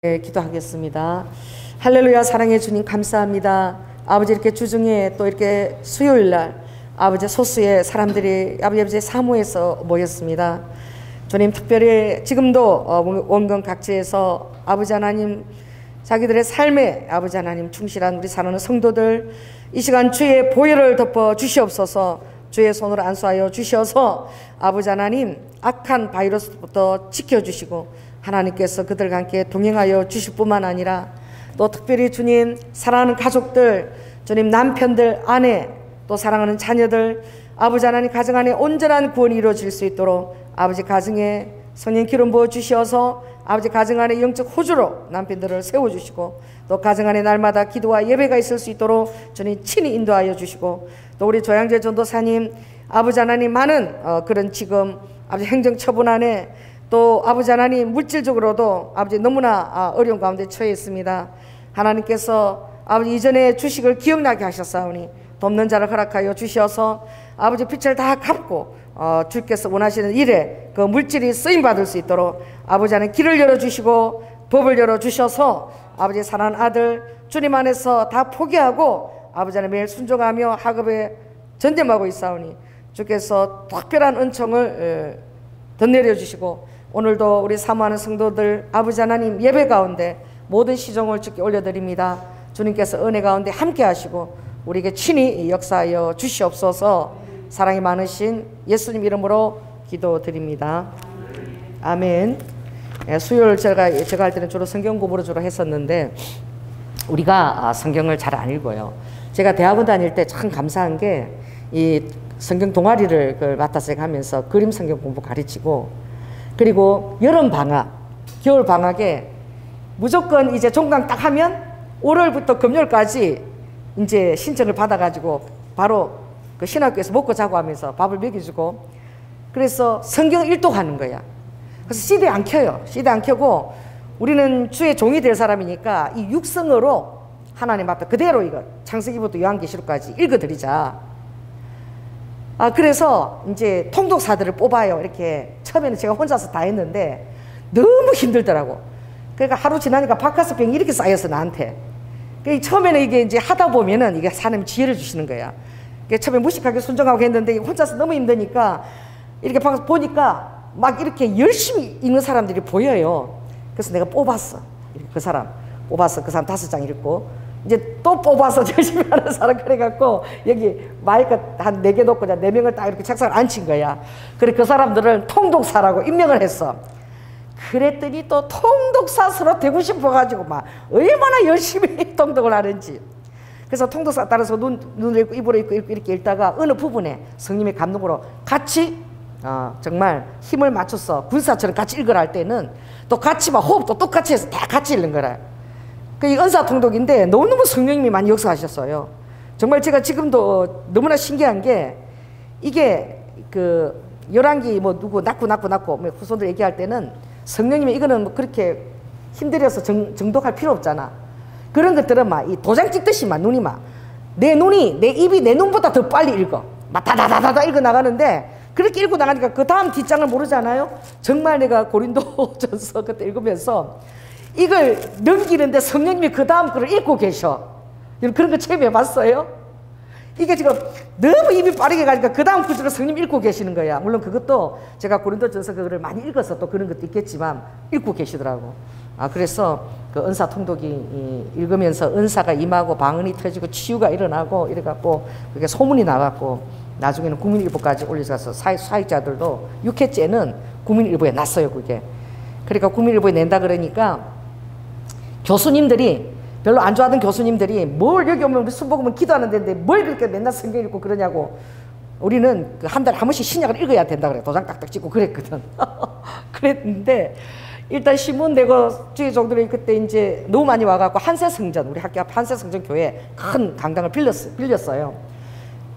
기도하겠습니다. 할렐루야. 사랑해 주님 감사합니다. 아버지 이렇게 주중에 또 이렇게 수요일날 아버지 소수의 사람들이 아버지 사모에서 모였습니다. 주님 특별히 지금도 원근 각지에서 아버지 하나님 자기들의 삶에 아버지 하나님 충실한 우리 사랑하는 성도들 이 시간 주의 보혈을 덮어 주시옵소서. 주의 손으로 안수하여 주셔서 아버지 하나님 악한 바이러스부터 지켜주시고 하나님께서 그들과 함께 동행하여 주실 뿐만 아니라 또 특별히 주님 사랑하는 가족들, 주님 남편들, 아내, 또 사랑하는 자녀들 아버지 하나님 가정 안에 온전한 구원이 이루어질 수 있도록 아버지 가정에 성령 기름 부어 주셔서 아버지 가정 안에 영적 호주로 남편들을 세워주시고 또 가정 안에 날마다 기도와 예배가 있을 수 있도록 주님 친히 인도하여 주시고 또 우리 조양재 전도사님 아버지 하나님 많은 그런 지금 아버지 행정처분 안에 또 아버지 하나님 물질적으로도 아버지 너무나 어려운 가운데 처해 있습니다. 하나님께서 아버지 이전에 주식을 기억나게 하셨사오니 돕는 자를 허락하여 주셔서 아버지 빚을 다 갚고 주께서 원하시는 일에 그 물질이 쓰임받을 수 있도록 아버지 하나님 길을 열어주시고 법을 열어주셔서 아버지 사랑하는 아들 주님 안에서 다 포기하고 아버지 하나님 매일 순종하며 학업에 전념하고 있사오니 주께서 특별한 은총을 더 내려주시고 오늘도 우리 사모하는 성도들 아버지 하나님 예배 가운데 모든 시종을 주께 올려드립니다. 주님께서 은혜 가운데 함께 하시고 우리에게 친히 역사하여 주시옵소서. 사랑이 많으신 예수님 이름으로 기도드립니다. 아멘. 수요일 제가 할 때는 주로 성경 공부를 주로 했었는데 우리가 성경을 잘 안 읽어요. 제가 대학원 다닐 때 참 감사한 게 이 성경 동아리를 맡아서 하면서 그림 성경 공부 가르치고 그리고 여름 방학, 겨울 방학에 무조건 이제 종강 딱 하면 월요일부터 금요일까지 이제 신청을 받아가지고 바로 그 신학교에서 먹고 자고 하면서 밥을 먹여주고 그래서 성경 일독하는 거야. 그래서 CD 안 켜요. CD 안 켜고 우리는 주의 종이 될 사람이니까 이 육성으로 하나님 앞에 그대로 이거 창세기부터 요한계시록까지 읽어드리자. 그래서 이제 통독사들을 뽑아요. 이렇게 처음에는 제가 혼자서 다 했는데 너무 힘들더라고. 그러니까 하루 지나니까 바카스병이 이렇게 쌓였어 나한테. 그러니까 처음에는 이게 이제 하다 보면은 이게 하나님 지혜를 주시는 거야. 그러니까 처음에 무식하게 순종하고 했는데 혼자서 너무 힘드니까 이렇게 보니까 막 이렇게 열심히 읽는 사람들이 보여요. 그래서 내가 뽑았어. 그 사람 뽑아서 그 사람 5장 읽고 이제 또 뽑아서 열심히 하는 사람 그래갖고 여기 마이크 한 4개 놓고 4명을 딱 이렇게 책상을 앉힌 거야. 그래 그 사람들을 통독사라고 임명을 했어. 그랬더니 또 통독사스로 되고 싶어가지고 막 얼마나 열심히 통독을 하는지. 그래서 통독사 따라서 눈을 읽고 입으로 읽고 이렇게 읽다가 어느 부분에 성령의 감동으로 같이 정말 힘을 맞춰서 군사처럼 같이 읽으라 할 때는 또 같이 막 호흡도 똑같이 해서 다 같이 읽는 거라. 그 은사 통독인데 너무너무 성령님이 많이 역사하셨어요. 정말 제가 지금도 너무나 신기한 게 이게 그 열왕기 뭐 누구 낳고 뭐 후손들 얘기할 때는 성령님이 이거는 뭐 그렇게 힘들어서 정독할 필요 없잖아. 그런 것들은 막 이 도장 찍듯이 막 눈이 막 내 입이 내 눈보다 더 빨리 읽어. 막 다다다다다 읽어 나가는데 그렇게 읽고 나가니까 그 다음 뒷장을 모르잖아요. 정말 내가 고린도전서 그때 읽으면서 이걸 넘기는데 성령님이 그 다음 거를 읽고 계셔. 그런 거 처음 해봤어요? 이게 지금 너무 입이 빠르게 가니까 그 다음 구절을 성령님이 읽고 계시는 거야. 물론 그것도 제가 고린도전서 그거를 많이 읽어서 또 그런 것도 있겠지만 읽고 계시더라고. 그래서 그 은사 통독이 읽으면서 은사가 임하고 방언이 터지고 치유가 일어나고 이래갖고 그게 소문이 나갖고 나중에는 국민일보까지 올려서 사역자들도 6회째는 국민일보에 났어요 그게. 그러니까 국민일보에 낸다 그러니까 교수님들이 별로 안 좋아하던 교수님들이 뭘 여기 오면 우리 순복음은 기도하는 데인데 뭘 그렇게 맨날 성경 읽고 그러냐고. 우리는 한 달에 한 번씩 신약을 읽어야 된다 그래. 도장 딱딱 찍고 그랬거든. 그랬는데 일단 신문 내고 주의 종들이 그때 이제 너무 많이 와갖고 한세성전 우리 학교 앞 한세성전 교회 큰 강당을 빌렸어요.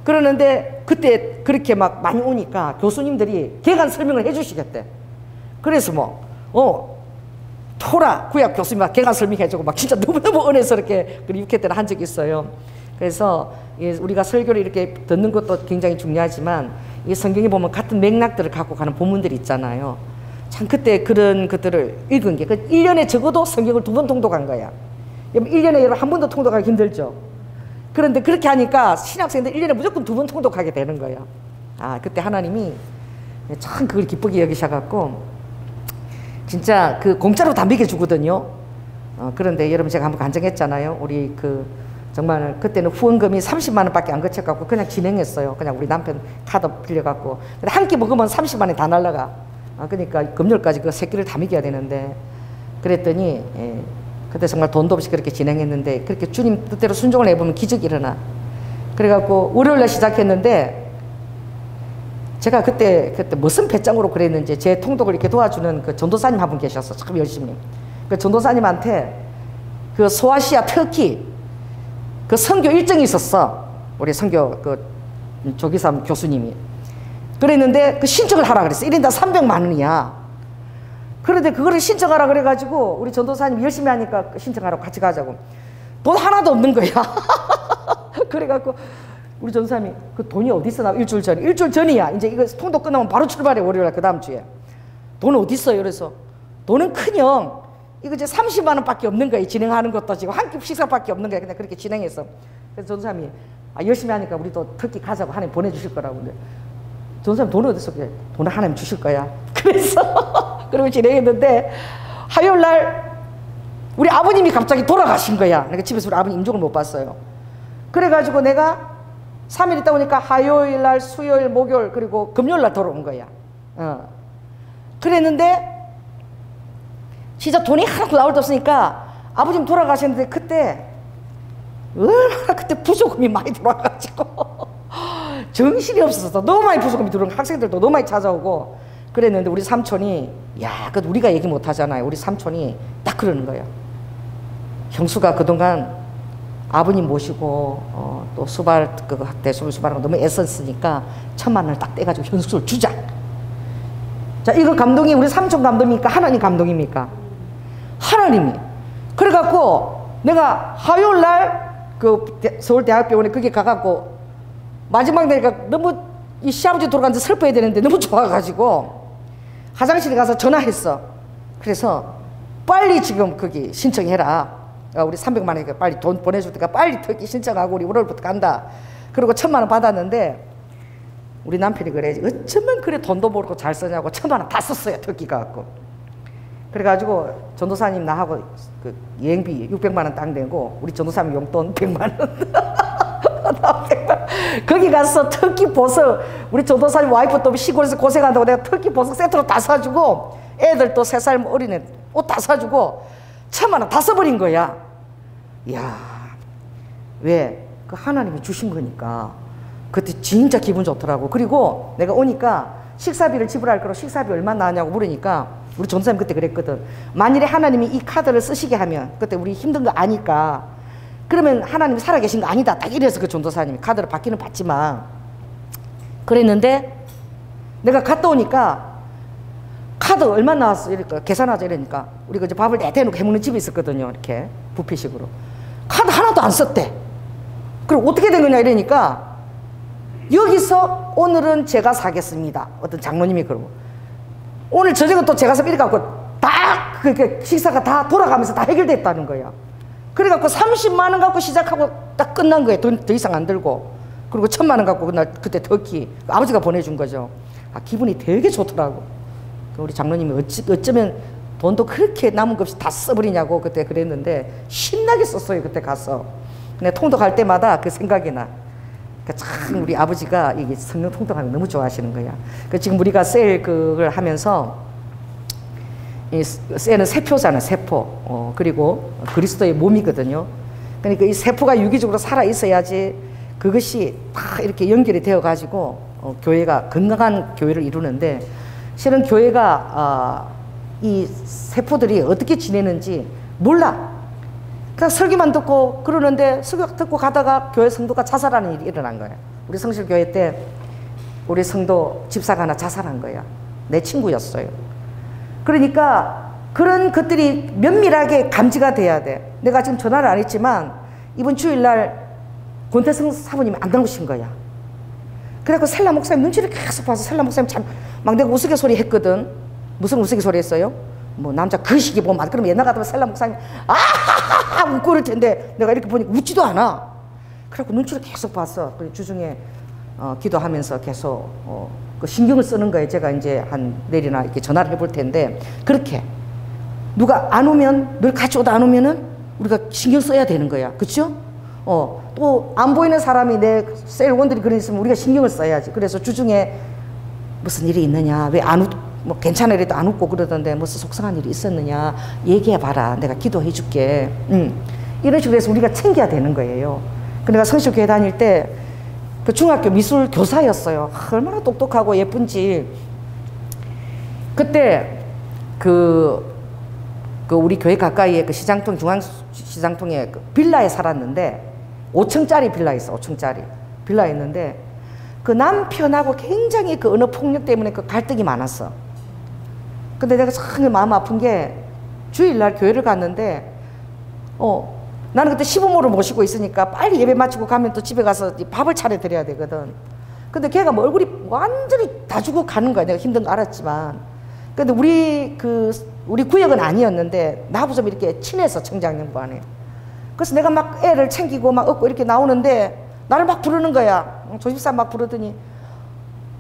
그러는데 그때 그렇게 막 많이 오니까 교수님들이 개관 설명을 해주시겠대. 그래서 토라 구약 교수님 막 개관 설명해주고 막 진짜 너무너무 은혜스럽게 6회 때는 한 적이 있어요. 그래서 우리가 설교를 이렇게 듣는 것도 굉장히 중요하지만 이 성경에 보면 같은 맥락들을 갖고 가는 본문들이 있잖아요. 참 그때 그런 것들을 읽은 게, 1년에 적어도 성경을 2번 통독한 거야. 1년에 여러분 한 번도 통독하기 힘들죠. 그런데 그렇게 하니까 신학생들 1년에 무조건 2번 통독하게 되는 거예요. 아, 그때 하나님이 참 그걸 기쁘게 여기셔갖고, 진짜 그 공짜로 다 먹여주거든요. 그런데 여러분 제가 한번 간증했잖아요. 우리 정말 그때는 후원금이 30만 원밖에 안 거쳐갖고 그냥 진행했어요. 그냥 우리 남편 카드 빌려갖고. 근데 한 끼 먹으면 30만 원이 다 날라가. 그러니까 금요일까지 그 세 끼를 다 먹여야 되는데, 그랬더니 그때 정말 돈도 없이 그렇게 진행했는데, 그렇게 주님 뜻대로 순종을 해보면 기적이 일어나. 그래갖고 월요일날 시작했는데, 제가 그때 무슨 배짱으로 그랬는지 제 통독을 이렇게 도와주는 그 전도사님 한 분 계셨어. 참 열심히. 그 전도사님한테 그 소아시아 터키 그 선교 일정이 있었어. 우리 선교 조기삼 교수님이. 그랬는데 그 신청을 하라 그랬어. 1인당 300만 원이야. 그런데 그거를 신청하라 그래가지고 우리 전도사님 열심히 하니까 신청하라고 같이 가자고. 돈 하나도 없는 거야. 그래갖고 우리 전도사님이 그 돈이 어디 있어? 나 일주일 전이야. 이제 이거 통독 끝나면 바로 출발해. 월요일 그 다음 주에. 돈 어디 있어요? 그래서 돈은 큰형 이거 이제 30만 원밖에 없는 거야. 진행하는 것도 지금 한 끼 식사밖에 없는 거야. 그냥 그렇게 진행했어. 그래서 전도사님이 열심히 하니까 우리도 터키 가자고 하나님 보내주실 거라고. 근데 전도사님 돈은 어디 있어? 돈을 하나님 주실 거야. 그래서 그러고 진행했는데 화요일 날 우리 아버님이 갑자기 돌아가신 거야. 내가 집에서 우리 아버님 임종을 못 봤어요. 그래가지고 내가 3일 있다 보니까 화요일 날, 수요일, 목요일, 그리고 금요일 날 돌아온 거야. 그랬는데 진짜 돈이 하나도 나올 데 없으니까 아버님 돌아가셨는데 그때 얼마나 그때 부조금이 많이 들어와가지고 정신이 없었어. 너무 많이 부조금이 들어오고 학생들도 너무 많이 찾아오고 그랬는데 우리 삼촌이, 야, 그 우리가 얘기 못 하잖아요. 우리 삼촌이 딱 그러는 거예요. 형수가 그동안 아버님 모시고 또 수발 대수를 수발하고 너무 애썼으니까 1,000만 원을 딱 떼가지고 형수를 주자. 자, 이거 감동이 우리 삼촌 감동입니까? 하나님 감동입니까? 하나님이. 그래갖고 내가 화요일 날 그 서울대학병원에 거기 가갖고 마지막 내가 너무 이 시아버지 돌아가는데 슬퍼야 되는데 너무 좋아가지고 화장실에 가서 전화했어. 그래서 빨리 지금 거기 신청해라. 우리 300만 원이니까 빨리 돈 보내줄 테니까 빨리 터키 신청하고 우리 월요일부터 간다. 그리고 1,000만 원 받았는데 우리 남편이 그래. 어쩌면 그래 돈도 모르고 잘 쓰냐고 1,000만 원 다 썼어요. 터키 가갖고. 그래가지고 전도사님 나하고 그 여행비 600만 원 딱 내고 우리 전도사님 용돈 100만 원. 거기 가서 터키 보석, 우리 전도사님 와이프 또 시골에서 고생한다고 내가 터키 보석 세트로 다 사주고 애들 또 3살 어린애 옷 다 사주고 1,000만 원 다 써버린 거야. 이야, 왜? 그 하나님이 주신 거니까 그때 진짜 기분 좋더라고. 그리고 내가 오니까 식사비를 지불할 거로 식사비 얼마 나왔냐고 물으니까 우리 전도사님 그때 그랬거든. 만일에 하나님이 이 카드를 쓰시게 하면, 그때 우리 힘든 거 아니까, 그러면 하나님이 살아계신 거 아니다. 딱 이래서 그 전도사님이 카드를 받기는 받지만 그랬는데 내가 갔다 오니까 카드 얼마 나왔어? 이러니까 계산하자 이러니까 우리가 이제 밥을 내대놓고 해먹는 집이 있었거든요. 이렇게 뷔페식으로. 카드 하나도 안 썼대. 그럼 어떻게 된 거냐 이러니까 여기서 오늘은 제가 사겠습니다. 어떤 장로님이 그러고 오늘 저녁은 또 제가 이렇게 갖고 다 그렇게 식사가 다 돌아가면서 다 해결됐다는 거야. 그래갖고 30만 원 갖고 시작하고 딱 끝난 거예요. 돈 더 이상 안 들고. 그리고 1,000만 원 갖고 그때 터키 아버지가 보내준 거죠. 아, 기분이 되게 좋더라고. 우리 장로님이 어쩌면 돈도 그렇게 남은 것 없이 다 써버리냐고 그때 그랬는데 신나게 썼어요. 그때 가서. 근데 통독할 때마다 그 생각이 나. 그러니까 참 우리 아버지가 이게 성령 통독하는 거 너무 좋아하시는 거야. 그러니까 지금 우리가 셀 그걸 하면서 이 셀은 세포잖아, 세포. 그리고 그리스도의 몸이거든요. 그러니까 이 세포가 유기적으로 살아 있어야지 그것이 다 이렇게 연결이 되어 가지고 교회가 건강한 교회를 이루는데, 실은 교회가 이 세포들이 어떻게 지내는지 몰라. 그냥 설교만 듣고 그러는데 설교 듣고 가다가 교회 성도가 자살하는 일이 일어난 거예요. 우리 성실교회 때 우리 성도 집사가 하나 자살한 거야. 내 친구였어요. 그러니까 그런 것들이 면밀하게 감지가 돼야 돼. 내가 지금 전화를 안 했지만 이번 주일날 권태성 사부님이 안 나오신 거야. 그래갖고 셀라 목사님 눈치를 계속 봐서 셀라 목사님 참 막 내가 우스갯소리 했거든. 무슨 우스갯소리 했어요? 뭐 남자 그 시기 보면 그럼 옛날 같으면 셀라 목사님 아하하하 웃고 그럴 텐데 내가 이렇게 보니까 웃지도 않아. 그래갖고 눈치를 계속 봤어. 주중에 기도하면서 계속 그 신경을 쓰는 거예요. 제가 이제 한 내일이나 이렇게 전화를 해볼 텐데 그렇게 누가 안 오면 늘 같이 오다 안 오면은 우리가 신경 써야 되는 거야. 그렇죠? 또 안 보이는 사람이 내 셀원들이 그런 있으면 우리가 신경을 써야지. 그래서 주중에 무슨 일이 있느냐, 왜 안 웃고 뭐 괜찮아 이래도 안 웃고 그러던데 무슨 속상한 일이 있었느냐 얘기해봐라. 내가 기도해 줄게. 이런 식으로 해서 우리가 챙겨야 되는 거예요. 내가 성실교회 다닐 때 그 중학교 미술 교사였어요. 얼마나 똑똑하고 예쁜지. 그때 그 우리 교회 가까이에 그 시장통 중앙시장통에 그 빌라에 살았는데 5층짜리 빌라 있어. 5층짜리 빌라에 있는데 그 남편하고 굉장히 그 언어 폭력 때문에 그 갈등이 많았어. 근데 내가 참 마음 아픈 게 주일날 교회를 갔는데 나는 그때 시부모를 모시고 있으니까 빨리 예배 마치고 가면 또 집에 가서 밥을 차려 드려야 되거든. 근데 걔가 뭐 얼굴이 완전히 다 주고 가는 거야. 내가 힘든 거 알았지만. 근데 우리 구역은 아니었는데 나하고 좀 이렇게 친해서 청장년부 안에. 그래서 내가 막 애를 챙기고 막 업고 이렇게 나오는데 나를 막 부르는 거야. 조집사 막 부르더니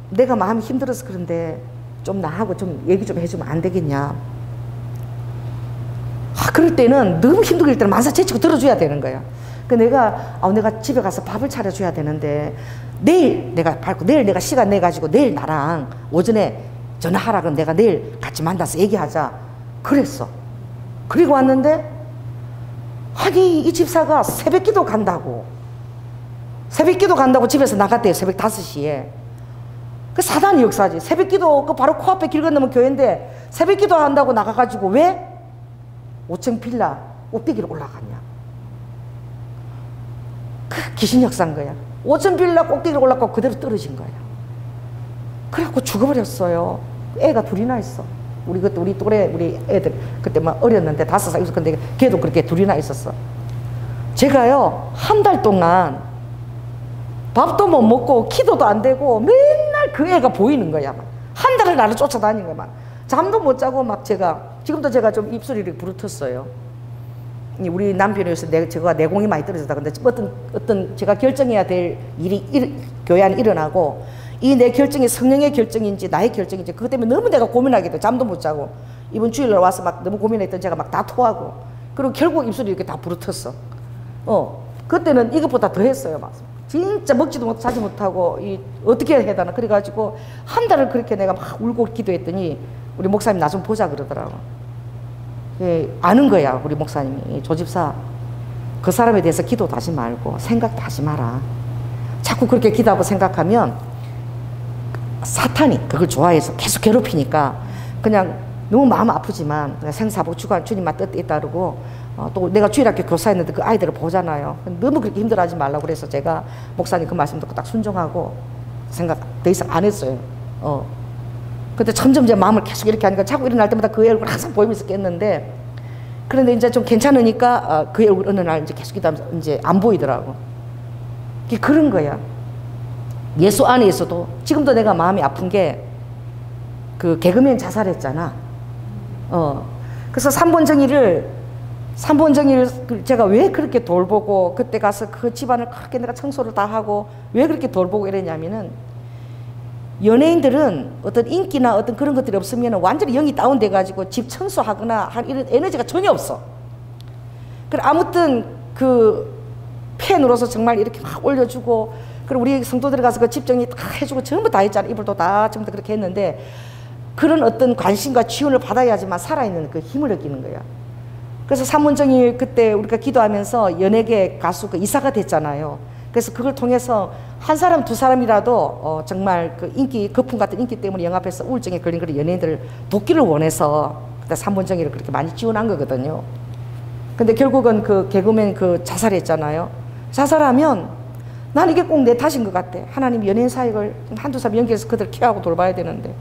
내가 마음이 힘들어서 그런데 좀 나하고 좀 얘기 좀 해주면 안 되겠냐. 그럴 때는 너무 힘들고 때는 만사 제치고 들어줘야 되는 거야. 내가 집에 가서 밥을 차려줘야 되는데 내일 내가 시간 내가지고 내일 나랑 오전에 전화하라. 그럼 내가 내일 같이 만나서 얘기하자. 그랬어. 그리고 왔는데 아니 이 집사가 새벽기도 간다고 집에서 나갔대요. 새벽 5시에. 그 사단이 역사지. 새벽기도 그 바로 코앞에 길 건너면 교회인데 새벽기도 한다고 나가가지고 왜 5층 빌라 꼭대기로 올라갔냐. 그 귀신 역사인 거야. 5층 빌라 꼭대기로 올라가고 그대로 떨어진 거야. 그래갖고 죽어버렸어요. 애가 둘이나 있어. 우리 또래 우리 애들 그때 막 어렸는데 5살 있었는데 걔도 그렇게 둘이나 있었어. 제가요 한 달 동안 밥도 못 먹고 기도도 안 되고 맨날 그 애가 보이는 거야. 한 달을 나를 쫓아다닌 거야. 잠도 못 자고 막 지금도 제가 좀 입술이 이렇게 부르텄어요. 우리 남편이어서 제가 내공이 많이 떨어졌다. 근데 어떤 제가 결정해야 될 일이 교회 안에 일어나고 이 내 결정이 성령의 결정인지 나의 결정인지 그것 때문에 너무 내가 고민하게 돼. 잠도 못 자고 이번 주일날 와서 막 너무 고민했던 제가 막 다 토하고 그리고 결국 입술이 이렇게 다 부르텄어. 그때는 이것보다 더 했어요. 막 진짜 먹지도 못하고 자지 못하고 어떻게 해야 되나 그래가지고 한 달을 그렇게 내가 막 울고 기도했더니 우리 목사님 나 좀 보자 그러더라고. 예, 아는 거야 우리 목사님이. 조집사 그 사람에 대해서 기도도 하지 말고 생각도 하지 마라. 자꾸 그렇게 기도하고 생각하면 사탄이 그걸 좋아해서 계속 괴롭히니까 그냥 너무 마음 아프지만 생사복 주님만 뜻에 따르고 또 내가 주일학교 교사했는데 그 아이들을 보잖아요. 너무 그렇게 힘들어하지 말라고 그래서 제가 목사님 그 말씀 듣고 딱 순종하고 생각 더 이상 안 했어요. 근데 점점 제 마음을 계속 이렇게 하니까 자꾸 일어날 때마다 그 얼굴 항상 보이면서 깼는데 그런데 이제 좀 괜찮으니까 그 얼굴 어느 날 이제 계속 기도하면서 이제 안 보이더라고. 그런 거야. 예수 안에 있어도 지금도 내가 마음이 아픈 게 그 개그맨 자살했잖아. 그래서 3번 정의를 제가 왜 그렇게 돌보고 그때 가서 그 집안을 그렇게 내가 청소를 다 하고 왜 그렇게 돌보고 이랬냐면은 연예인들은 어떤 인기나 어떤 그런 것들이 없으면 완전히 영이 다운돼 가지고 집 청소하거나 할 이런 에너지가 전혀 없어. 그래 아무튼 그 팬으로서 정말 이렇게 막 올려주고 그리고 우리 성도들 가서 그 집 정리 다 해주고 전부 다 했잖아. 이불도 다 전부 다 그렇게 했는데 그런 어떤 관심과 지원을 받아야지만 살아있는 그 힘을 느끼는 거야. 그래서 삼원정일 그때 우리가 기도하면서 연예계 가수 그 이사가 됐잖아요. 그래서 그걸 통해서 한 사람 두 사람이라도 정말 그 인기 거품 같은 인기 때문에 영합해서 우울증에 걸린 그런 연예인들을 돕기를 원해서 그때 삼원정일을 그렇게 많이 지원한 거거든요. 근데 결국은 그 개그맨 그 자살했잖아요. 자살하면 난 이게 꼭 내 탓인 것 같아. 하나님 연예인 사역을 한두 사람 연결해서 그들 케어하고 돌봐야 되는데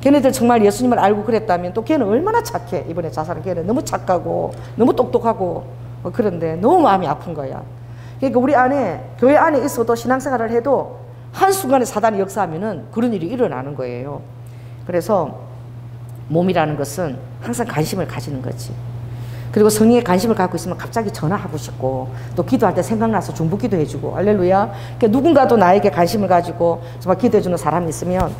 걔네들 정말 예수님을 알고 그랬다면 또 걔는 얼마나 착해. 이번에 자살한 걔는 너무 착하고 너무 똑똑하고 그런데 너무 마음이 아픈 거야. 그러니까 우리 안에 교회 안에 있어도 신앙생활을 해도 한순간에 사단이 역사하면은 그런 일이 일어나는 거예요. 그래서 몸이라는 것은 항상 관심을 가지는 거지. 그리고 성령의 관심을 갖고 있으면 갑자기 전화하고 싶고 또 기도할 때 생각나서 중보기도 해주고 할렐루야. 그러니까 누군가도 나에게 관심을 가지고 정말 기도해주는 사람이 있으면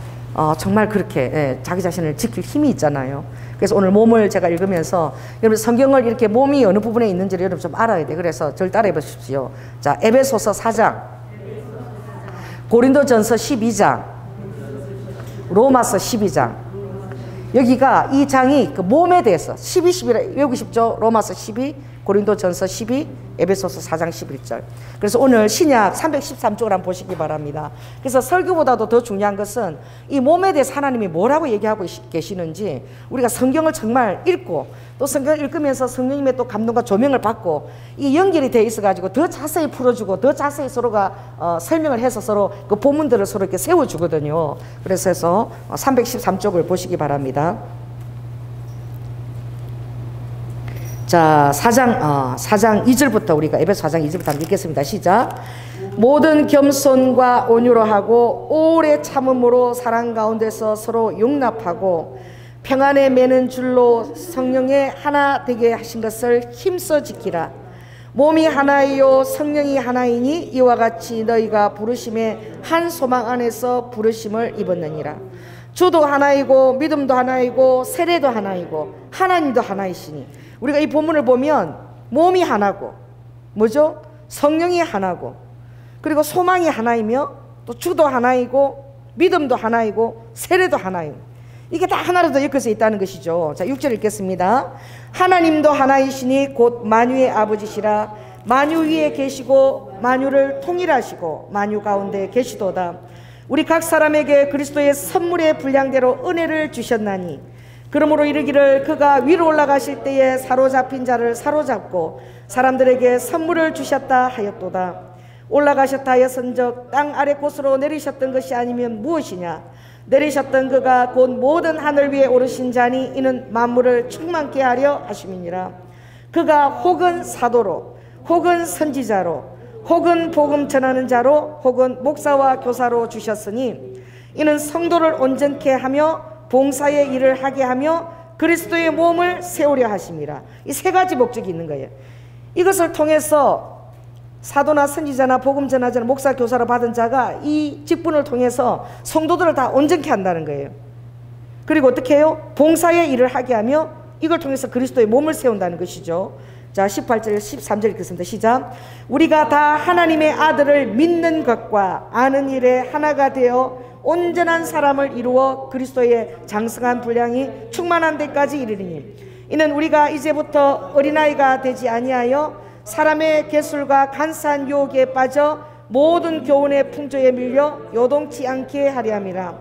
정말 그렇게 자기 자신을 지킬 힘이 있잖아요. 그래서 오늘 몸을 제가 읽으면서 여러분 성경을 이렇게 몸이 어느 부분에 있는지를 여러분 좀 알아야 돼. 그래서 저를 따라해 보십시오. 자, 에베소서 4장, 고린도전서 12장, 로마서 12장. 여기가 이 장이 그 몸에 대해서 12, 11 외우고 싶죠? 로마서 12, 고린도전서 12, 에베소서 4장 11절. 그래서 오늘 신약 313쪽을 한번 보시기 바랍니다. 그래서 설교보다도 더 중요한 것은 이 몸에 대해서 하나님이 뭐라고 얘기하고 계시는지 우리가 성경을 정말 읽고 또 성경을 읽으면서 성령님의 또 감동과 조명을 받고 이 연결이 돼 있어가지고 더 자세히 풀어주고 더 자세히 서로가 설명을 해서 서로 그 본문들을 서로 이렇게 세워주거든요. 그래서 313쪽을 보시기 바랍니다. 자, 4장 2절부터 우리가 에베소 4장 2절부터 한번 읽겠습니다. 시작. 모든 겸손과 온유로 하고 오래 참음으로 사랑 가운데서 서로 용납하고 평안에 매는 줄로 성령의 하나 되게 하신 것을 힘써 지키라. 몸이 하나이요 성령이 하나이니 이와 같이 너희가 부르심의 한 소망 안에서 부르심을 입었느니라. 주도 하나이고 믿음도 하나이고 세례도 하나이고 하나님도 하나이시니. 우리가 이 본문을 보면 몸이 하나고 뭐죠? 성령이 하나고 그리고 소망이 하나이며 또 주도 하나이고 믿음도 하나이고 세례도 하나이고 이게 다 하나로 더 엮여서 있다는 것이죠. 자, 6절 읽겠습니다. 하나님도 하나이시니 곧 만유의 아버지시라. 만유 위에 계시고 만유를 통일하시고 만유 가운데 계시도다. 우리 각 사람에게 그리스도의 선물의 분량대로 은혜를 주셨나니 그러므로 이르기를 그가 위로 올라가실 때에 사로잡힌 자를 사로잡고 사람들에게 선물을 주셨다 하였도다. 올라가셨다 하였은즉 땅 아래 곳으로 내리셨던 것이 아니면 무엇이냐. 내리셨던 그가 곧 모든 하늘 위에 오르신 자니 이는 만물을 충만케 하려 하심이니라. 그가 혹은 사도로 혹은 선지자로 혹은 복음 전하는 자로 혹은 목사와 교사로 주셨으니 이는 성도를 온전케 하며 봉사의 일을 하게 하며 그리스도의 몸을 세우려 하심이라. 이 세 가지 목적이 있는 거예요. 이것을 통해서 사도나 선지자나 복음 전하자나 목사 교사로 받은 자가 이 직분을 통해서 성도들을 다 온전케 한다는 거예요. 그리고 어떻게 해요? 봉사의 일을 하게 하며 이걸 통해서 그리스도의 몸을 세운다는 것이죠. 자, 18절 13절 읽겠습니다. 시작. 우리가 다 하나님의 아들을 믿는 것과 아는 일에 하나가 되어 온전한 사람을 이루어 그리스도의 장성한 분량이 충만한 데까지 이르리니 이는 우리가 이제부터 어린아이가 되지 아니하여 사람의 계술과 간사한 유혹에 빠져 모든 교훈의 풍조에 밀려 요동치 않게 하려 함이라.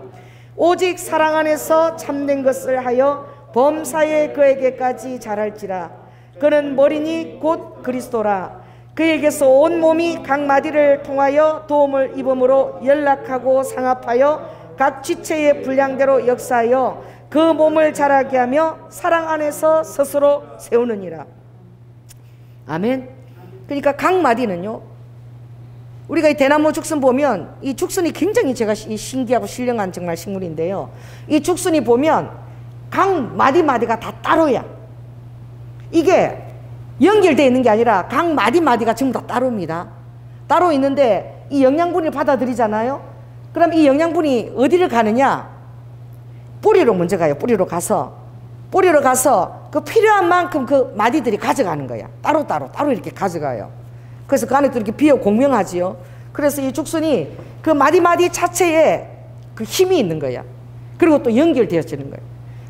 오직 사랑 안에서 참된 것을 하여 범사에 그에게까지 자랄지라. 그는 머리니 곧 그리스도라. 그에게서 온 몸이 각 마디를 통하여 도움을 입음으로 연락하고 상합하여 각 지체의 분량대로 역사하여 그 몸을 자라게 하며 사랑 안에서 스스로 세우느니라. 아멘. 그러니까 각 마디는요, 우리가 이 대나무 죽순 보면 이 죽순이 굉장히 제가 신기하고 신령한 정말 식물인데요, 이 죽순이 보면 각 마디마디가 다 따로야. 이게 연결되어 있는 게 아니라 각 마디마디가 전부 다 따로입니다. 따로 있는데 이 영양분을 받아들이잖아요. 그럼 이 영양분이 어디를 가느냐? 뿌리로 먼저 가요. 뿌리로 가서 그 필요한 만큼 그 마디들이 가져가는 거야. 따로 이렇게 가져가요. 그래서 그 안에 또 이렇게 비어 공명하지요. 그래서 이 죽순이 그 마디마디 자체에 그 힘이 있는 거야. 그리고 또 연결되어지는 거야.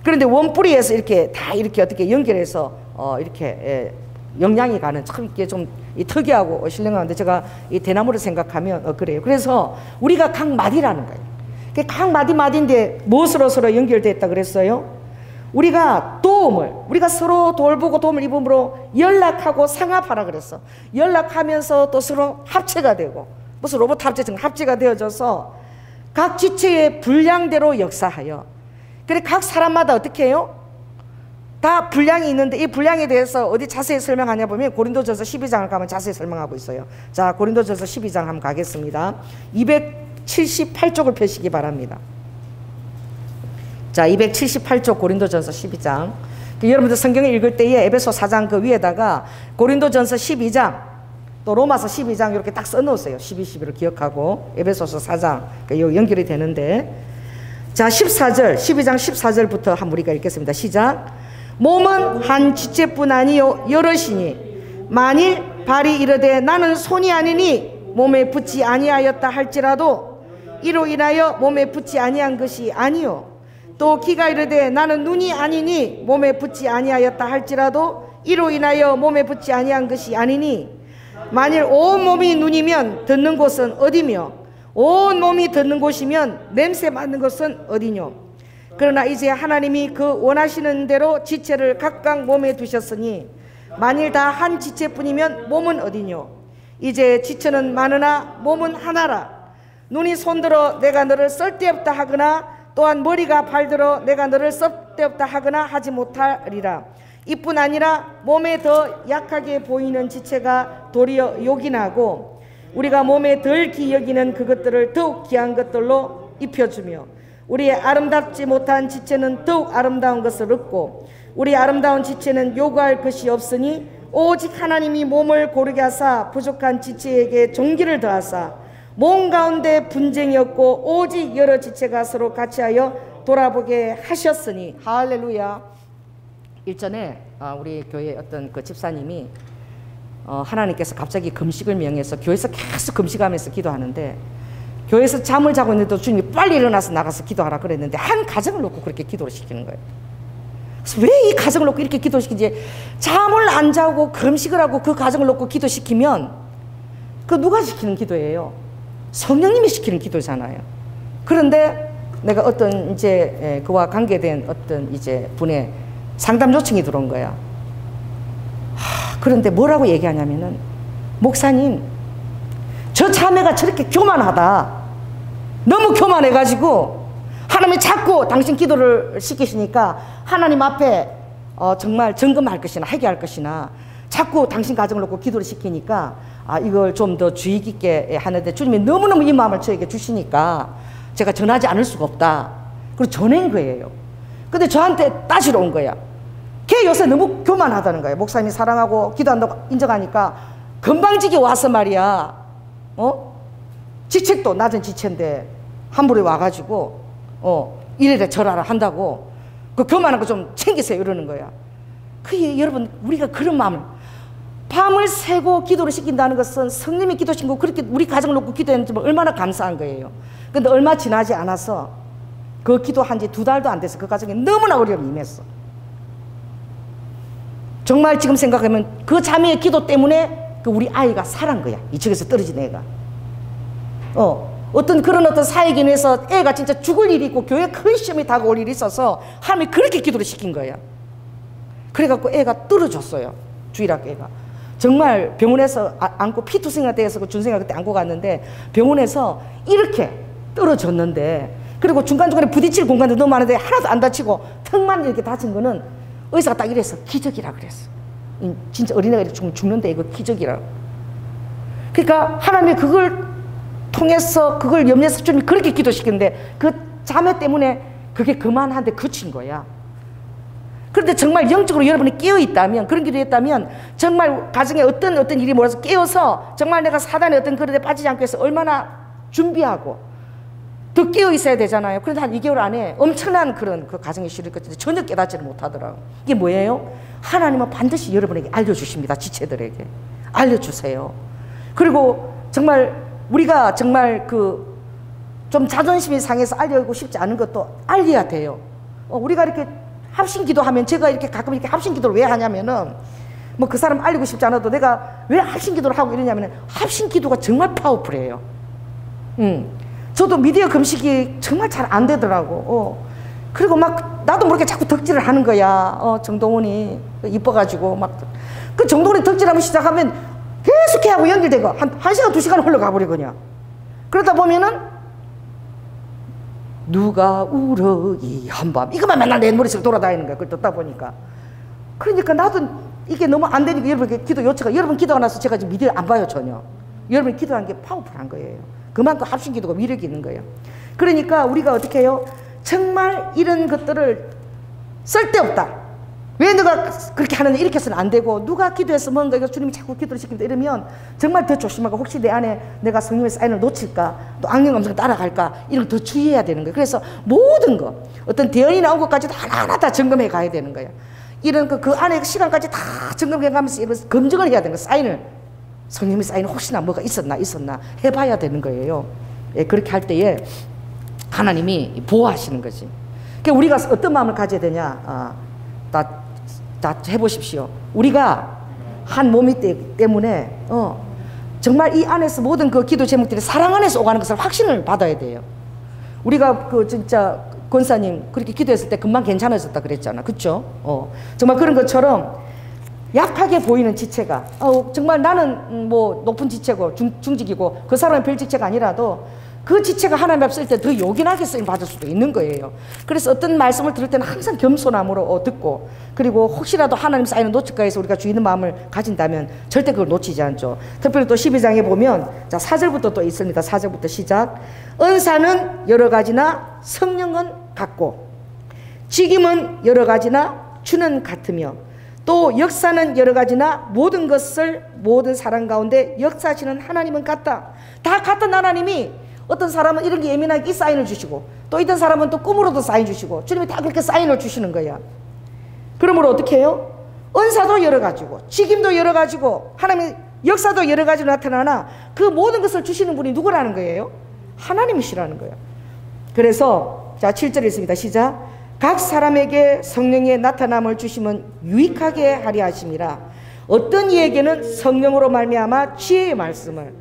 그런데 원뿌리에서 이렇게 다 이렇게 어떻게 연결해서 이렇게 영양이 가는 참 이게 좀 특이하고 신령한데 제가 이 대나무를 생각하면 그래요. 그래서 우리가 각 마디라는 거예요. 각 마디인데 무엇으로 서로 연결됐다 그랬어요? 우리가 우리가 서로 돌보고 도움을 입음으로 연락하고 상합하라 그랬어. 연락하면서 또 서로 합체가 되고, 무슨 로봇 합체처럼 합체가 되어져서 각 지체의 분량대로 역사하여. 그래 각 사람마다 어떻게 해요? 다 분량이 있는데 이 분량에 대해서 어디 자세히 설명하냐 보면 고린도전서 12장을 가면 자세히 설명하고 있어요. 자, 고린도전서 12장 한번 가겠습니다. 278쪽을 펴시기 바랍니다. 자, 278쪽 고린도전서 12장. 여러분들 성경을 읽을 때에 에베소 4장 그 위에다가 고린도전서 12장 또 로마서 12장 이렇게 딱 써놓으세요. 12, 11을 기억하고 에베소서 4장 연결이 되는데, 자 14절 12장 14절부터 한번 우리가 읽겠습니다. 시작. 몸은 한 지체뿐 아니요 여럿이니 만일 발이 이르되 나는 손이 아니니 몸에 붙지 아니하였다 할지라도 이로 인하여 몸에 붙지 아니한 것이 아니요, 또 귀가 이르되 나는 눈이 아니니 몸에 붙지 아니하였다 할지라도 이로 인하여 몸에 붙지 아니한 것이 아니니, 만일 온 몸이 눈이면 듣는 곳은 어디며 온 몸이 듣는 곳이면 냄새 맡는 것은 어디뇨. 그러나 이제 하나님이 그 원하시는 대로 지체를 각각 몸에 두셨으니 만일 다 한 지체뿐이면 몸은 어디뇨. 이제 지체는 많으나 몸은 하나라. 눈이 손들어 내가 너를 쓸데없다 하거나 또한 머리가 발들어 내가 너를 쓸데없다 하거나 하지 못하리라. 이뿐 아니라 몸에 더 약하게 보이는 지체가 도리어 요긴하고 우리가 몸에 덜 귀히 여기는 그것들을 더욱 귀한 것들로 입혀주며 우리의 아름답지 못한 지체는 더욱 아름다운 것을 얻고 우리의 아름다운 지체는 요구할 것이 없으니 오직 하나님이 몸을 고르게 하사 부족한 지체에게 종기를 더하사 몸 가운데 분쟁이 없고 오직 여러 지체가 서로 같이하여 돌아보게 하셨으니. 할렐루야. 일전에 우리 교회 어떤 그 집사님이 하나님께서 갑자기 금식을 명해서 교회에서 계속 금식하면서 기도하는데, 교회에서 잠을 자고 있는데도 주님이 빨리 일어나서 나가서 기도하라 그랬는데 한 가정을 놓고 그렇게 기도를 시키는 거예요. 그래서 왜 이 가정을 놓고 이렇게 기도시키지? 잠을 안 자고 금식을 하고 그 가정을 놓고 기도시키면 그 누가 시키는 기도예요? 성령님이 시키는 기도잖아요. 그런데 내가 어떤 이제 그와 관계된 어떤 이제 분의 상담 요청이 들어온 거야. 그런데 뭐라고 얘기하냐면은, 목사님, 저 자매가 저렇게 교만하다. 너무 교만해가지고 하나님이 자꾸 당신 기도를 시키시니까 하나님 앞에 정말 점검할 것이나 회개할 것이나 자꾸 당신 가정을 놓고 기도를 시키니까 이걸 좀 더 주의 깊게 하는데 주님이 너무너무 이 마음을 저에게 주시니까 제가 전하지 않을 수가 없다. 그리고 전한 거예요. 근데 저한테 따지러 온 거야. 걔 요새 너무 교만하다는 거예요. 목사님이 사랑하고 기도한다고 인정하니까 건방지게 와서 말이야, 지책도 낮은 지체인데 함부로 와가지고 이래라 저래라 한다고 그 교만한 거 좀 챙기세요 이러는 거야. 여러분, 우리가 그런 마음을, 밤을 새고 기도를 시킨다는 것은 성령이 기도시키고 그렇게 우리 가정을 놓고 기도했는지 얼마나 감사한 거예요. 근데 얼마 지나지 않아서 그 기도한 지 2달도 안 돼서 그 가정에 너무나 어려움이 임했어. 정말 지금 생각하면 그 자매의 기도 때문에 그 우리 아이가 살은 거야. 이쪽에서 떨어진 애가. 어떤 그런 어떤 사역인에서 애가 진짜 죽을 일이 있고 교회 큰 시험이 다가올 일이 있어서 하나님이 그렇게 기도를 시킨 거야. 그래갖고 애가 떨어졌어요. 주일학교가. 정말 병원에서 안고 피투성이가 돼서 그 준생이가 그때 안고 갔는데 병원에서 이렇게 떨어졌는데, 그리고 중간중간에 부딪힐 공간도 너무 많은데 하나도 안 다치고 턱만 이렇게 다친 거는 의사가 딱 이래서 기적이라 그랬어. 진짜 어린애가 이렇게 죽는데 이거 기적이라. 그러니까 하나님이 그걸 통해서 그걸 염려해서 주님이 그렇게 기도시키는데 그 자매 때문에 그게 그만한데 그친 거야. 그런데 정말 영적으로 여러분이 깨어있다면, 그런 기도했다면 정말 가정에 어떤 일이 몰아서 깨어서 정말 내가 사단의 어떤 그릇에 빠지지 않기 위해서 얼마나 준비하고 더 깨어있어야 되잖아요. 그런데 한 2개월 안에 엄청난 그런 그 가정의 시를 끝인데 전혀 깨닫지를 못하더라고요. 이게 뭐예요? 하나님은 반드시 여러분에게 알려주십니다. 지체들에게 알려주세요. 그리고 정말 우리가 정말 좀 자존심이 상해서 알려고 싶지 않은 것도 알려야 돼요. 우리가 이렇게 합심기도하면, 제가 이렇게 가끔 이렇게 합심기도를 왜 하냐면은 그 사람 알리고 싶지 않아도 내가 왜 합심기도를 하고 이러냐면은 합심기도가 정말 파워풀해요. 저도 미디어 금식이 정말 잘 안 되더라고. 그리고 막 나도 모르게 자꾸 덕질을 하는 거야. 정동원이 이뻐가지고 그 정동원이 덕질하면 시작하면 계속 걔하고 연결되고 한 시간 2시간 흘러가 버리거든요. 그러다 보면은 누가 울어 이 한밤 이것만 맨날 내 머릿속에 돌아다니는 거야. 그걸 듣다 보니까. 그러니까 나도 이게 너무 안 되니까 여러분 기도 요청가, 여러분 기도가 나서 제가 지금 미디어 안 봐요 전혀. 여러분이 기도한 게 파워풀한 거예요. 그만큼 합심기도가 위력이 있는 거예요. 그러니까 우리가 어떻게 해요? 정말 이런 것들을 쓸데없다. 왜 너가 그렇게 하느냐, 이렇게 해서는 안 되고, 누가 기도해서 뭔가 이거 주님이 자꾸 기도를 시킨다 이러면 정말 더 조심하고, 혹시 내 안에 내가 성령의 사인을 놓칠까, 또 악령 감정 따라갈까, 이런 거 더 주의해야 되는 거예요. 그래서 모든 거, 어떤 대언이 나온 것까지도 하나하나 다 점검해 가야 되는 거예요. 이런 그 안에 시간까지 다 점검해 가면서 이런 검증을 해야 되는 거예요. 사인을, 성령의 사인을 혹시나 뭐가 있었나 해봐야 되는 거예요. 예, 그렇게 할 때에 하나님이 보호하시는 거지. 그러니까 우리가 어떤 마음을 가져야 되냐, 다 해보십시오. 우리가 한 몸이기 때문에 정말 이 안에서 모든 그 기도 제목들이 사랑 안에서 오가는 것을 확신을 받아야 돼요. 우리가 그 진짜 권사님 그렇게 기도했을 때 금방 괜찮아졌다 그랬잖아, 그쵸? 정말 그런 것처럼 약하게 보이는 지체가, 정말 나는 뭐 높은 지체고 중직이고 그 사람은 별 지체가 아니라도 그 지체가 하나님 앞에 쓸 때 더 요긴하게 쓰임 받을 수도 있는 거예요. 그래서 어떤 말씀을 들을 때는 항상 겸손함으로 듣고, 그리고 혹시라도 하나님 사인을 놓칠까 해서 우리가 주의는 마음을 가진다면 절대 그걸 놓치지 않죠. 특별히 또 12장에 보면, 자, 4절부터 또 있습니다. 4절부터 시작. 은사는 여러 가지나 성령은 같고, 직임은 여러 가지나 주는 같으며, 또 역사는 여러 가지나 모든 것을 모든 사람 가운데 역사하시는 하나님은 같다. 다 같은 하나님이 어떤 사람은 이런 게 예민하게 이 사인을 주시고, 또 어떤 사람은 또 꿈으로도 사인 주시고, 주님이 다 그렇게 사인을 주시는 거야. 그러므로 어떻게 해요? 은사도 여러 가지고, 직임도 여러 가지고, 하나님의 역사도 여러 가지로 나타나나 그 모든 것을 주시는 분이 누구라는 거예요? 하나님이시라는 거예요. 그래서 자, 7절에 있습니다. 시작. 각 사람에게 성령의 나타남을 주시면 유익하게 하려 하심이라. 어떤 이에게는 성령으로 말미암아 지혜의 말씀을,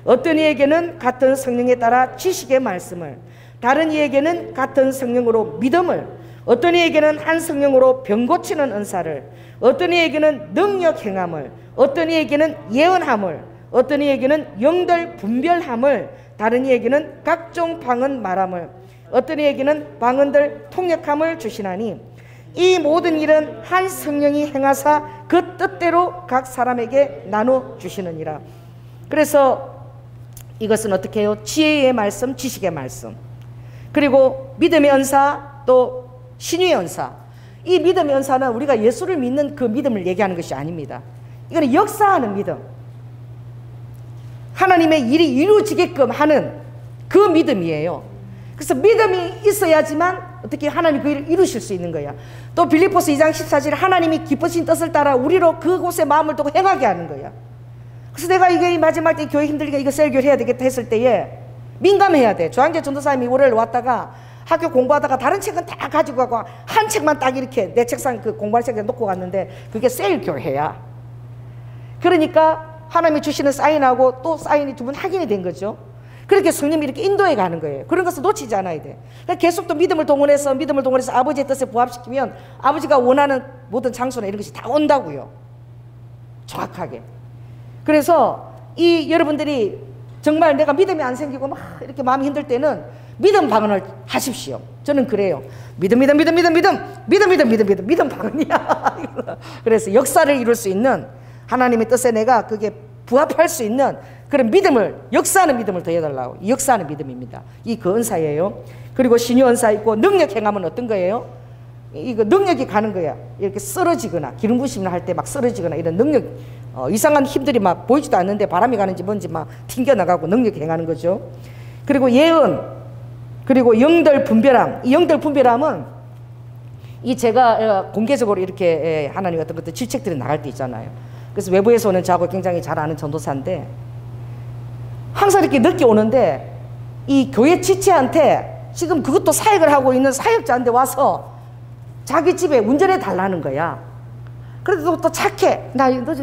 어떤 이에게는 같은 성령에 따라 지식의 말씀을, 다른 이에게는 같은 성령으로 믿음을, 어떤 이에게는 한 성령으로 병 고치는 은사를, 어떤 이에게는 능력 행함을, 어떤 이에게는 예언함을, 어떤 이에게는 영들 분별함을, 다른 이에게는 각종 방언 말함을, 어떤 이에게는 방언들 통역함을 주시나니 이 모든 일은 한 성령이 행하사 그 뜻대로 각 사람에게 나눠 주시느니라. 그래서 이것은 어떻게 해요? 지혜의 말씀, 지식의 말씀, 그리고 믿음의 은사, 또 신유의 은사. 이 믿음의 은사는 우리가 예수를 믿는 그 믿음을 얘기하는 것이 아닙니다. 이거는 역사하는 믿음, 하나님의 일이 이루어지게끔 하는 그 믿음이에요. 그래서 믿음이 있어야지만 어떻게 하나님이 그 일을 이루실 수 있는 거야. 또 빌립보서 2장 14절 하나님이 기쁘신 뜻을 따라 우리로 그곳에 마음을 두고 행하게 하는 거야. 그래서 내가 이게 마지막 때 교회 힘들게 이거 셀교를 해야 되겠다 했을 때에 민감해야 돼. 조항재 전도사님이 월요일 왔다가 학교 공부하다가 다른 책은 다 가지고 가고 한 책만 딱 이렇게 내 책상 그 공부할 책에 놓고 갔는데 그게 셀교회야. 그러니까 하나님이 주시는 사인하고 또 사인이 두 번 확인이 된 거죠. 그렇게 성령이 이렇게 인도해 가는 거예요. 그런 것을 놓치지 않아야 돼. 그러니까 계속 또 믿음을 동원해서 아버지의 뜻에 부합시키면 아버지가 원하는 모든 장소나 이런 것이 다 온다고요. 정확하게. 그래서 이 여러분들이 정말 내가 믿음이 안 생기고 막 이렇게 마음이 힘들 때는 믿음 방언을 하십시오. 저는 그래요. 믿음 방언이야. 그래서 역사를 이룰 수 있는 하나님의 뜻에 내가 그게 부합할 수 있는 그런 믿음을, 역사하는 믿음을 더해달라고. 역사하는 믿음입니다. 이 그 은사예요. 그리고 신유 은사 있고, 능력 행하면 어떤 거예요? 이거 능력이 가는 거야. 이렇게 쓰러지거나 기름 부심을 할 때 막 쓰러지거나 이런 능력, 이상한 힘들이 막 보이지도 않는데 바람이 가는지 뭔지 막 튕겨나가고 능력 행하는 거죠. 그리고 예언, 그리고 영들 분별함. 이 영들 분별함은 이 제가 공개적으로 이렇게 하나님 어떤 것들 질책들이 나갈 때 있잖아요. 그래서 외부에서 오는 저하고 굉장히 잘 아는 전도사인데 항상 이렇게 늦게 오는데 이 교회 지체한테 지금 그것도 사역을 하고 있는 사역자한테 와서 자기 집에 운전해 달라는 거야. 그래도 또 착해. 나 너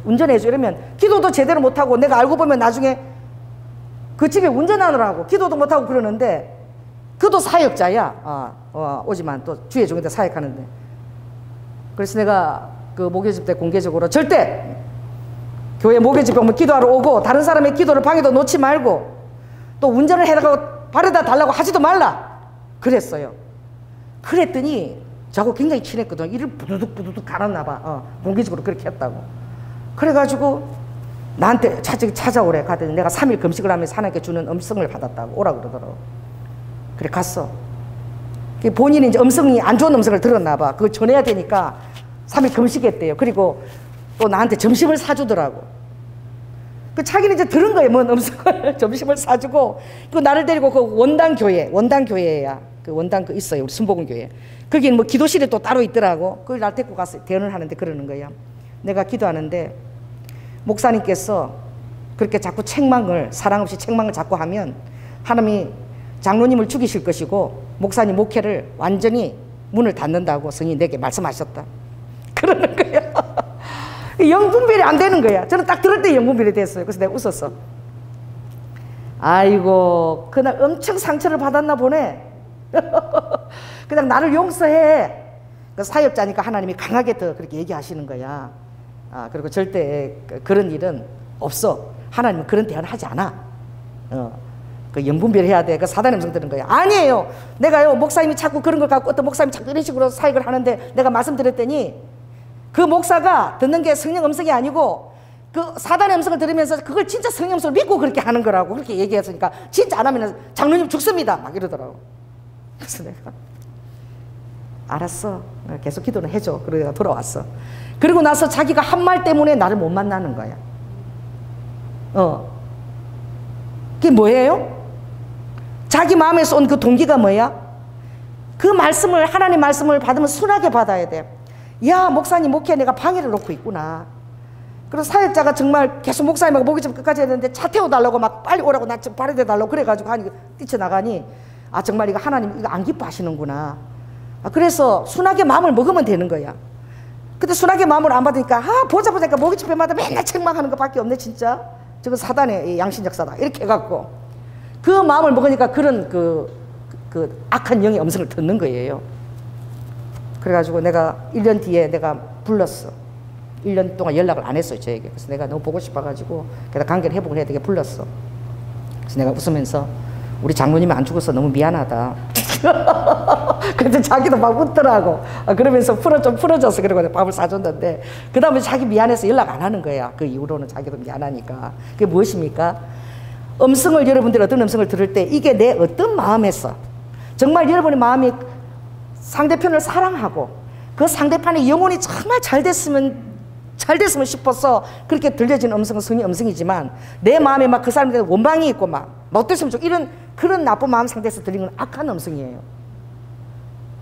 운전해줘. 이러면 기도도 제대로 못하고 내가 알고 보면 나중에 그 집에 운전하느라고 기도도 못하고 그러는데 그도 사역자야. 오지만 또 주의 종인데 사역하는데. 그래서 내가 그 목요집 때 공개적으로 절대 교회 목요집 오면 기도하러 오고 다른 사람의 기도를 방해도 놓지 말고 또 운전을 해다가 바래다 달라고 하지도 말라 그랬어요. 그랬더니 저하고 굉장히 친했거든. 이를 부두둑 갈았나 봐. 공개적으로 그렇게 했다고. 그래가지고 나한테 찾아오래. 가더니 내가 3일 금식을 하면서 하나님께 주는 음성을 받았다고 오라 그러더라고. 그래 갔어. 본인이 이제 음성이 안 좋은 음성을 들었나 봐. 그걸 전해야 되니까 3일 금식했대요. 그리고 또 나한테 점심을 사주더라고. 그 자기는 이제 들은 거예요. 뭔 음성을 점심을 사주고 그 나를 데리고 그 원당교회야. 그 원당 그 있어요. 우리 순복음교회. 거기는 뭐 기도실이 또 따로 있더라고. 그걸 날 데리고 가서 대언을 하는데 그러는 거예요. 내가 기도하는데 목사님께서 그렇게 자꾸 책망을 사랑 없이 책망을 자꾸 하면 하나님이 장로님을 죽이실 것이고 목사님 목회를 완전히 문을 닫는다고 성인이 내게 말씀하셨다. 그러는 거야. 영분별이 안 되는 거야. 저는 딱 들을 때 영분별이 됐어요. 그래서 내가 웃었어. 아이고 그날 엄청 상처를 받았나 보네. 그냥 나를 용서해. 그 사역자니까 하나님이 강하게 더 그렇게 얘기하시는 거야. 그리고 절대 그런 일은 없어. 하나님은 그런 대화를 하지 않아. 그 영분별해야 돼. 그 사단의 음성 들은 거야. 아니에요. 내가요 목사님이 자꾸 그런 걸 갖고 어떤 목사님이 자꾸 이런 식으로 사역을 하는데 내가 말씀드렸더니 그 목사가 듣는 게 성령 음성이 아니고 그 사단의 음성을 들으면서 그걸 진짜 성령 음성을 믿고 그렇게 하는 거라고 그렇게 얘기했으니까 진짜 안 하면 장로님 죽습니다 막 이러더라고. 그래서 내가 알았어. 계속 기도는 해줘. 그러다가 돌아왔어. 그리고 나서 자기가 한 말 때문에 나를 못 만나는 거야. 그게 뭐예요? 자기 마음에서 온 그 동기가 뭐야? 그 말씀을 하나님 말씀을 받으면 순하게 받아야 돼. 야 목사님 목회에 내가 방해를 놓고 있구나. 그래서 사역자가 정말 계속 목사님하고 목요일 끝까지 해야 되는데 차 태워달라고 막 빨리 오라고 나 지금 발휘해달라고 그래가지고 하니 뛰쳐나가니 정말 이거 하나님 이거 안 기뻐하시는구나. 그래서 순하게 마음을 먹으면 되는 거야. 근데 순하게 마음을 안 받으니까 보자니까 목요일마다 맨날 책망하는 것밖에 없네 진짜. 저건 사단의 양심적 사단 이렇게 해갖고 그 마음을 먹으니까 그런 그 악한 영의 음성을 듣는 거예요. 그래가지고 내가 1년 뒤에 내가 불렀어. 1년 동안 연락을 안 했어요 저에게. 그래서 내가 너무 보고 싶어가지고 그래서 관계를 회복을 해야 되게 불렀어. 그래서 내가 웃으면서 우리 장로님이 안 죽어서 너무 미안하다. 그래서 자기도 막 웃더라고. 그러면서 좀 풀어줬어. 그리고 밥을 사줬는데 그 다음에 자기 미안해서 연락 안 하는 거야. 그 이후로는 자기도 미안하니까. 그게 무엇입니까? 음성을 여러분들이 어떤 음성을 들을 때 이게 내 어떤 마음에서 정말 여러분의 마음이 상대편을 사랑하고 그 상대편의 영혼이 정말 잘 됐으면 싶어서 그렇게 들려진 음성은 성의 음성이지만 내 마음에 막 그 사람들에 원망이 있고 막 어땠으면 좋겠고 이런 그런 나쁜 마음 상태에서 들리는 건 악한 음성이에요.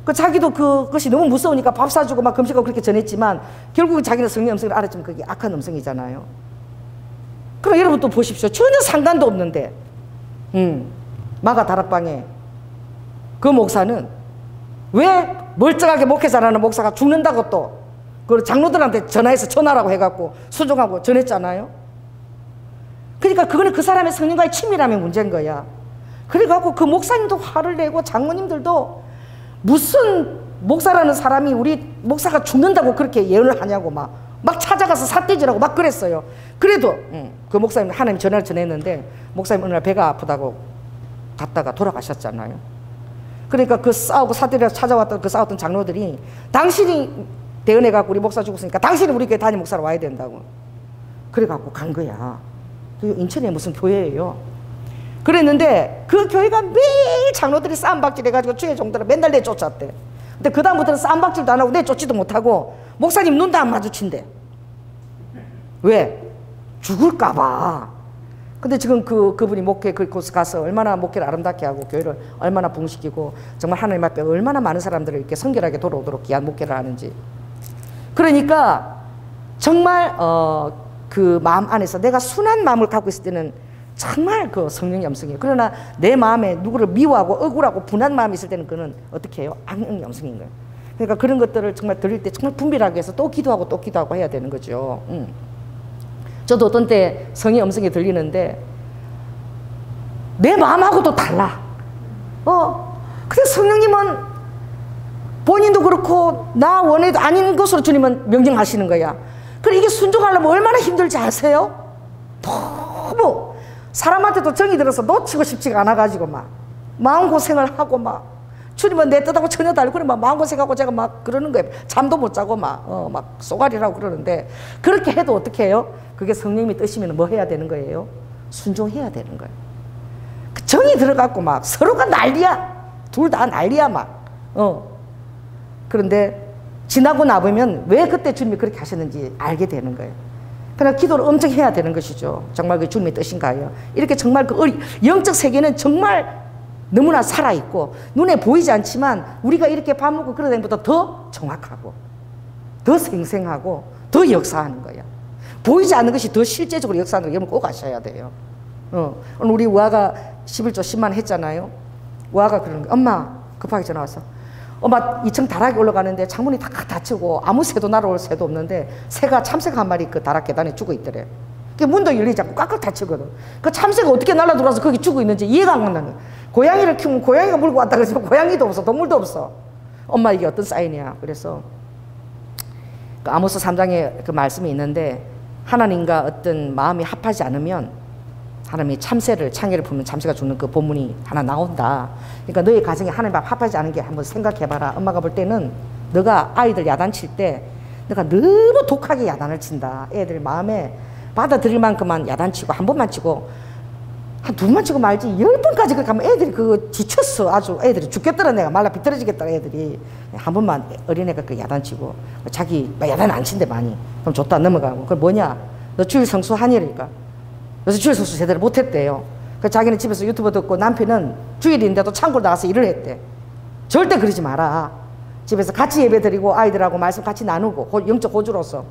그 자기도 그것이 너무 무서우니까 밥 사주고 막 금식하고 그렇게 전했지만 결국은 자기는 성의 음성을 알았지만 그게 악한 음성이잖아요. 그럼 여러분 또 보십시오. 전혀 상관도 없는데 마가 다락방에 그 목사는 왜 멀쩡하게 목회 잘하는 목사가 죽는다고 또 그 장로들한테 전화해서 전화라고 해갖고 수정하고 전했잖아요. 그러니까 그거는 그 사람의 성령과의 친밀함의 문제인 거야. 그래갖고 그 목사님도 화를 내고 장로님들도 무슨 목사라는 사람이 우리 목사가 죽는다고 그렇게 예언을 하냐고 막 찾아가서 삿대질하고 막 그랬어요. 그래도 그 목사님 하나님 전화를 전했는데 목사님 어느 날 배가 아프다고 갔다가 돌아가셨잖아요. 그러니까 그 싸우고 삿대질하고 찾아왔던 그 싸웠던 장로들이 당신이 대언해갖고 우리 목사 죽었으니까 당신이 우리 교회 담임 목사로 와야 된다고 그래갖고 간 거야. 인천에 무슨 교회예요. 그랬는데 그 교회가 매일 장로들이 싸움박질 해가지고 주의 종들을 맨날 내쫓았대. 근데 그 다음부터는 싸움박질도 안 하고 내쫓지도 못하고 목사님 눈도 안 마주친대. 왜? 죽을까봐. 근데 지금 그분이 목회 그곳 가서 얼마나 목회를 아름답게 하고 교회를 얼마나 부흥시키고 정말 하나님 앞에 얼마나 많은 사람들을 이렇게 성결하게 돌아오도록 귀한 목회를 하는지. 그러니까 정말 그 마음 안에서 내가 순한 마음을 갖고 있을 때는 정말 그 성령의 음성이에요. 그러나 내 마음에 누구를 미워하고 억울하고 분한 마음이 있을 때는 그는 어떻게 해요? 악령의 음성인 거예요. 그러니까 그런 것들을 정말 들을 때 정말 분별하게 해서 또 기도하고 해야 되는 거죠. 저도 어떤 때 성의 음성이 들리는데 내 마음하고도 달라. 근데 성령님은 본인도 그렇고 나 원해도 아닌 것으로 주님은 명령하시는 거야. 그래 이게 순종하려면 얼마나 힘들지 아세요? 너무 사람한테도 정이 들어서 놓치고 싶지가 않아가지고 막 마음고생을 하고 막 주님은 내 뜻하고 전혀 다르고 그래 막 마음고생하고 제가 막 그러는 거예요. 잠도 못 자고 막 쏘가리라고 그러는데 그렇게 해도 어떻게 해요? 그게 성령님이 뜻이면 뭐 해야 되는 거예요? 순종해야 되는 거예요. 정이 들어갖고 막 서로가 난리야. 둘 다 난리야 막. 그런데 지나고 나보면 왜 그때 주님이 그렇게 하셨는지 알게 되는 거예요. 그러나 기도를 엄청 해야 되는 것이죠. 정말 그 주님의 뜻인가요? 이렇게 정말 그 영적 세계는 정말 너무나 살아있고 눈에 보이지 않지만 우리가 이렇게 밥 먹고 그러는 것보다 더 정확하고 더 생생하고 더 역사하는 거예요. 보이지 않는 것이 더 실제적으로 역사하는 거 여러분 꼭 아셔야 돼요. 오늘 우리 우아가 11조 10만 했잖아요. 우아가 그러는 거예요. 엄마 급하게 전화 와서 엄마 2층 다락에 올라가는데 창문이 다 닫히고 아무 새도 날아올 새도 없는데 새가 참새가 한 마리 그 다락 계단에 죽어 있더래. 그 문도 열리지 않고 꽉꽉 닫히거든. 그 참새가 어떻게 날아들어와서 거기 죽어 있는지 이해가 안 간다는 거야. 고양이를 키우면 고양이가 물고 왔다 그러지만 고양이도 없어. 동물도 없어. 엄마 이게 어떤 사인이야. 그래서 그 아모스 3장에 그 말씀이 있는데 하나님과 어떤 마음이 합하지 않으면 하나님이 참새를 창의를 부르면 참새가 죽는 그 본문이 하나 나온다. 그러니까 너의 가정에 하나님과 합하지 않은 게 한번 생각해봐라. 엄마가 볼 때는 너가 아이들 야단칠 때 너가 너무 독하게 야단을 친다. 애들 마음에 받아들일 만큼만 야단치고 한 번만 치고 한 두 번만 치고 말지 10번까지 그렇게 하면 애들이 그거 지쳤어. 아주 애들이 죽겠더라. 내가 말라 비틀어지겠더라. 애들이 한 번만 어린애가 그 야단치고 자기 야단 안 친대 많이. 그럼 좋다 넘어가고. 그걸 뭐냐 너 주일 성수 하니까 그래서 주일 성수 제대로 못했대요. 그 자기는 집에서 유튜브 듣고 남편은 주일인데도 창고로 나가서 일을 했대. 절대 그러지 마라. 집에서 같이 예배 드리고 아이들하고 말씀 같이 나누고 영적 호주로서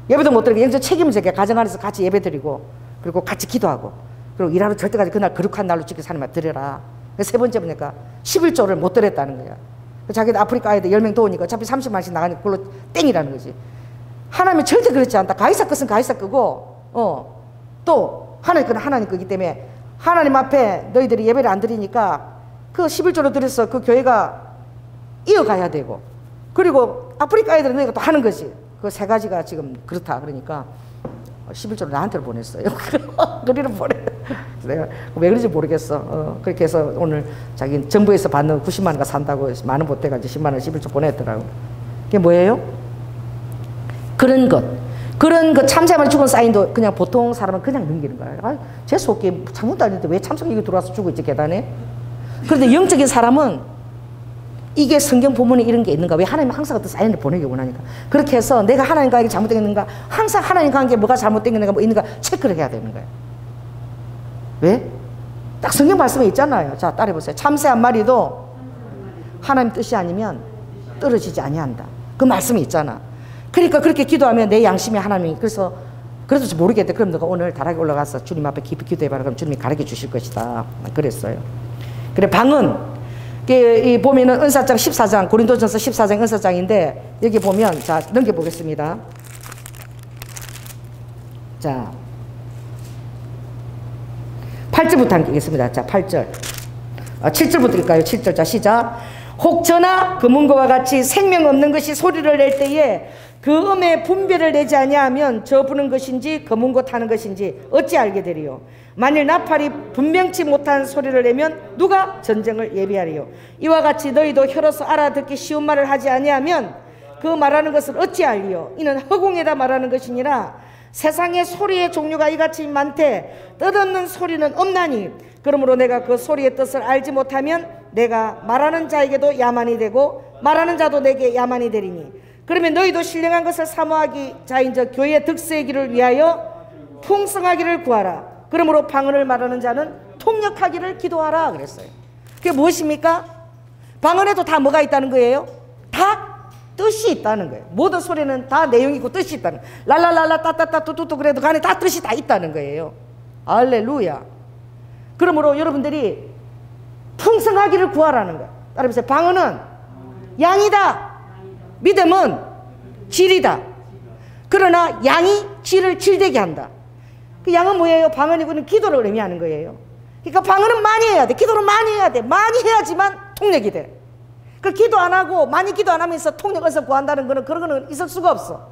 예배도 못 드리고 영적 책임을 지게 가정 안에서 같이 예배 드리고 그리고 같이 기도하고 그리고 일하러 절대까지 그날 거룩한 날로 지켜서 하나님께 드려라. 세 번째 보니까 11조를 못 드렸다는 거야. 자기는 아프리카 아이들 10명 도우니까 어차피 30만씩 나가니까 그걸로 땡이라는 거지. 하나님이 절대 그렇지 않다. 가이사 것은 가이사 거고 또 하나님 건 하나님 거기 때문에 하나님 앞에 너희들이 예배를 안 드리니까 그 11조로 드려서 그 교회가 이어가야 되고 그리고 아프리카 아이들은 너희가 또 하는 거지. 그 세 가지가 지금 그렇다. 그러니까 11조를 나한테 보냈어요. 그리를 보내. 내가 왜 그런지 모르겠어. 그렇게 해서 오늘 자기 정부에서 받는 90만 원가 산다고 만원 보태가지고 10만 원 11조 보냈더라고. 그게 뭐예요? 그런 것 참새만 죽은 사인도 그냥 보통 사람은 그냥 넘기는 거야. 아, 재수없게 창문도 아닌데 왜 참새가 여기 들어와서 죽어 있지 계단에? 그런데 영적인 사람은 이게 성경 본문에 이런 게 있는가? 왜 하나님은 항상 어떤 사인을 보내기 원하니까. 그렇게 해서 내가 하나님과 이게 잘못되겠는가? 항상 하나님 관계에 뭐가 잘못되겠는가? 뭐 있는가? 체크를 해야 되는 거예요. 왜? 딱 성경 말씀에 있잖아요. 자, 따라해보세요. 참새 한 마리도 하나님 뜻이 아니면 떨어지지 아니한다. 그 말씀이 있잖아. 그러니까 그렇게 기도하면 내 양심이 하나님이 그래서 모르겠대. 그럼 너가 오늘 다락에 올라가서 주님 앞에 깊이 기도해봐라. 그럼 주님이 가르쳐 주실 것이다. 그랬어요. 그래 방은 이 보면은 은사장 14장 고린도전서 14장 은사장인데 여기 보면 자 넘겨보겠습니다. 자 8절부터 읽겠습니다. 자 8절 7절부터 읽을까요? 7절 자 시작. 혹 저나 금은고와 같이 생명 없는 것이 소리를 낼 때에 그 음의 분별을 내지 아니하면 저 부는 것인지 금은고 타는 것인지 어찌 알게 되리요? 만일 나팔이 분명치 못한 소리를 내면 누가 전쟁을 예비하리요? 이와 같이 너희도 혀로서 알아듣기 쉬운 말을 하지 아니하면 그 말하는 것을 어찌 알리요? 이는 허공에다 말하는 것이니라. 세상에 소리의 종류가 이같이 많되 뜻없는 소리는 없나니 그러므로 내가 그 소리의 뜻을 알지 못하면 내가 말하는 자에게도 야만이 되고 말하는 자도 내게 야만이 되리니 그러면 너희도 신령한 것을 사모하기 자인 저 교회의 득세기를 위하여 풍성하기를 구하라. 그러므로 방언을 말하는 자는 통역하기를 기도하라 그랬어요. 그게 무엇입니까? 방언에도 다 뭐가 있다는 거예요? 다 뜻이 있다는 거예요. 모든 소리는 다 내용이 있고 뜻이 있다는 거예요. 랄랄랄라 따따따 뚜뚜뚜 그래도 간에 다 뜻이 다 있다는 거예요. 할렐루야. 그러므로 여러분들이 풍성하기를 구하라는 거예요. 따라해보세요. 방언은 양이다. 믿음은 질이다. 그러나 양이 질을 질되게 한다. 그 양은 뭐예요? 방언이고는 기도를 의미하는 거예요. 그러니까 방언은 많이 해야 돼. 기도를 많이 해야 돼. 많이 해야지만 통역이 돼. 그 기도 안 하고 많이 기도 안 하면서 통역을 구한다는 거는 그런 거는 있을 수가 없어.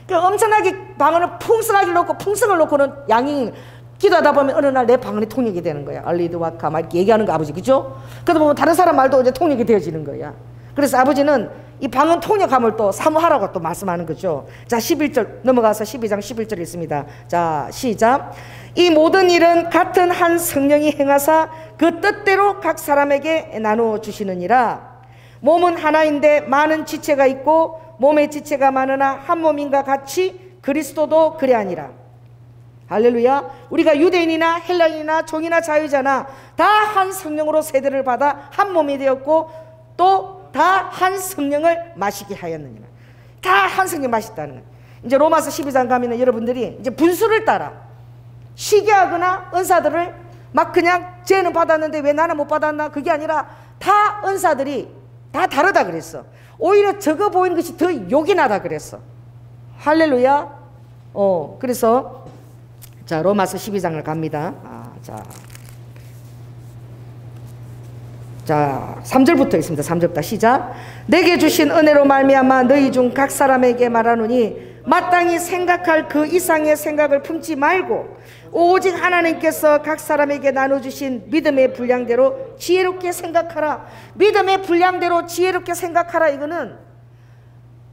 그러니까 엄청나게 방언을 풍성하게 놓고 풍성을 놓고는 양이 기도하다 보면 어느 날 내 방언이 통역이 되는 거야. 알리드와카 막 이렇게 얘기하는 거 아버지 그죠? 그러다 보면 다른 사람 말도 이제 통역이 되어지는 거야. 그래서 아버지는 이 방언 통역함을 또 사모하라고 또 말씀하는 거죠. 자 11절 넘어가서 12장 11절 있습니다. 자 시작. 이 모든 일은 같은 한 성령이 행하사 그 뜻대로 각 사람에게 나누어 주시느니라. 몸은 하나인데 많은 지체가 있고 몸의 지체가 많으나 한 몸인가 같이 그리스도도 그래 아니라. 할렐루야. 우리가 유대인이나 헬라인이나 종이나 자유자나 다 한 성령으로 세대를 받아 한 몸이 되었고 또 다 한 성령을 마시게 하였느니라. 다 한 성령 마셨다는 거예요. 이제 로마서 12장 가면 여러분들이 이제 분수를 따라 시기하거나 은사들을 막 그냥 쟤는 받았는데 왜 나는 못 받았나, 그게 아니라 다 은사들이 다 다르다 그랬어. 오히려 적어 보이는 것이 더 요긴하다 그랬어. 할렐루야. 그래서 자 로마서 12장을 갑니다. 자 3절부터 있습니다. 3절부터 시작. 내게 주신 은혜로 말미암아 너희 중 각 사람에게 말하노니 마땅히 생각할 그 이상의 생각을 품지 말고 오직 하나님께서 각 사람에게 나눠주신 믿음의 분량대로 지혜롭게 생각하라. 믿음의 분량대로 지혜롭게 생각하라. 이거는